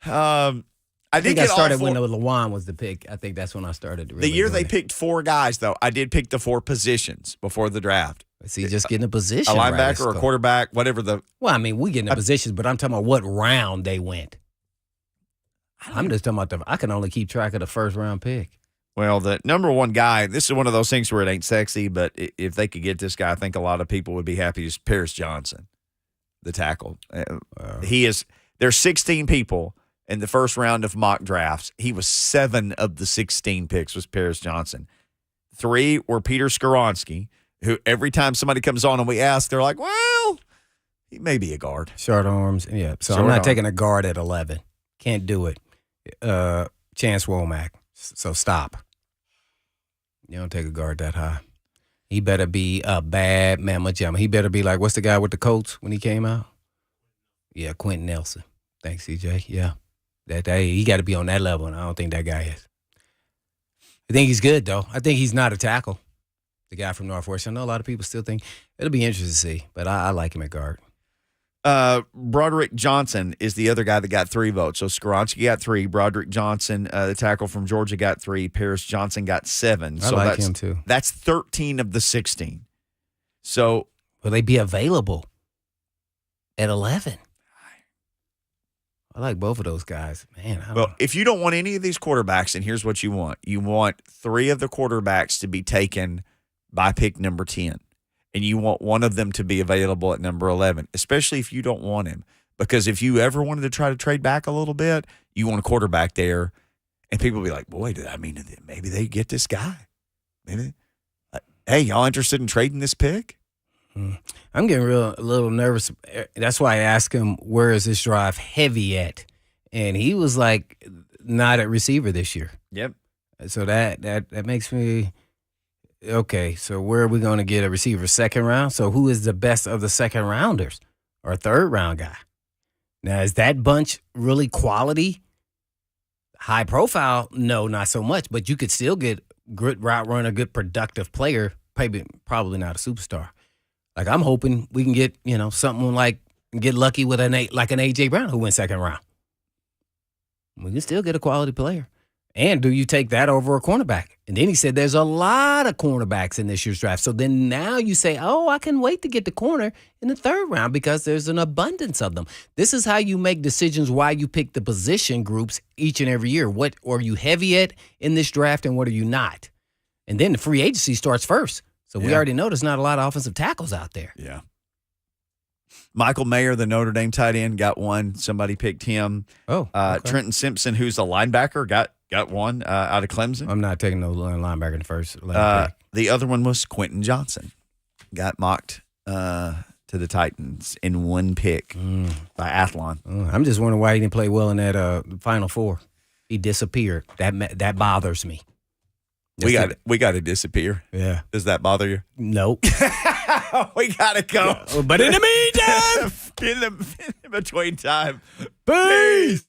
I think I started when Lawan was the pick. I think that's when I started. Really the year they picked 4 guys, though, I did pick the 4 positions before the draft. See, just getting a position. A linebacker or a quarterback, whatever the. Well, I mean, we getting the positions, but I'm talking about what round they went. I'm just talking about I can only keep track of the 1st-round pick. Well, the number 1 guy, this is one of those things where it ain't sexy, but if they could get this guy, I think a lot of people would be happy, is Paris Johnson, the tackle. There's 16 people in the 1st round of mock drafts. He was 7 of the 16 picks was Paris Johnson. 3 were Peter Skoronski, who every time somebody comes on and we ask, they're like, well, he may be a guard. Short arms, yeah. So I'm not taking a guard at 11. Can't do it. Chance Womack. So stop. You don't take a guard that high. He better be a bad mamma jamma. He better be like, what's the guy with the Colts when he came out? Yeah, Quentin Nelson. Thanks, CJ. Yeah. He got to be on that level, and I don't think that guy is. I think he's good, though. I think he's not a tackle. The guy from Northwest. I know a lot of people still think it'll be interesting to see, but I like him at guard. Broderick Johnson is the other guy that got 3 votes. So Skoronski got 3. Broderick Johnson, the tackle from Georgia, got 3. Paris Johnson got 7. So I like him too. That's 13 of the 16. So will they be available at 11? I like both of those guys, man. If you don't want any of these quarterbacks, then here's what you want. You want 3 of the quarterbacks to be taken by pick number 10. And you want one of them to be available at number 11, especially if you don't want him. Because if you ever wanted to try to trade back a little bit, you want a quarterback there. And people will be like, boy, maybe they get this guy. Maybe. Hey, y'all interested in trading this pick? I'm getting a little nervous. That's why I asked him, where is this drive heavy at? And he was like, not at receiver this year. Yep. So that makes me... Okay, so where are we going to get a receiver? 2nd round? So who is the best of the 2nd rounders or 3rd round guy? Now, is that bunch really quality? High profile? No, not so much. But you could still get good route runner, good productive player, probably not a superstar. Like I'm hoping we can get, something like get lucky with an A.J. Brown who went 2nd round. We can still get a quality player. And do you take that over a cornerback? And then he said there's a lot of cornerbacks in this year's draft. So then now you say, I can wait to get the corner in the 3rd round because there's an abundance of them. This is how you make decisions why you pick the position groups each and every year. What are you heavy at in this draft and what are you not? And then the free agency starts first. So we already know there's not a lot of offensive tackles out there. Yeah. Michael Mayer, the Notre Dame tight end, got 1. Somebody picked him. Okay. Trenton Simpson, who's a linebacker, got 1 out of Clemson. I'm not taking no linebacker in the first. The other one was Quentin Johnson. Got mocked to the Titans in 1 pick by Athlon. I'm just wondering why he didn't play well in that Final Four. He disappeared. That bothers me. We got to disappear. Yeah. Does that bother you? Nope. We got to go. But in the meantime, in between time. peace.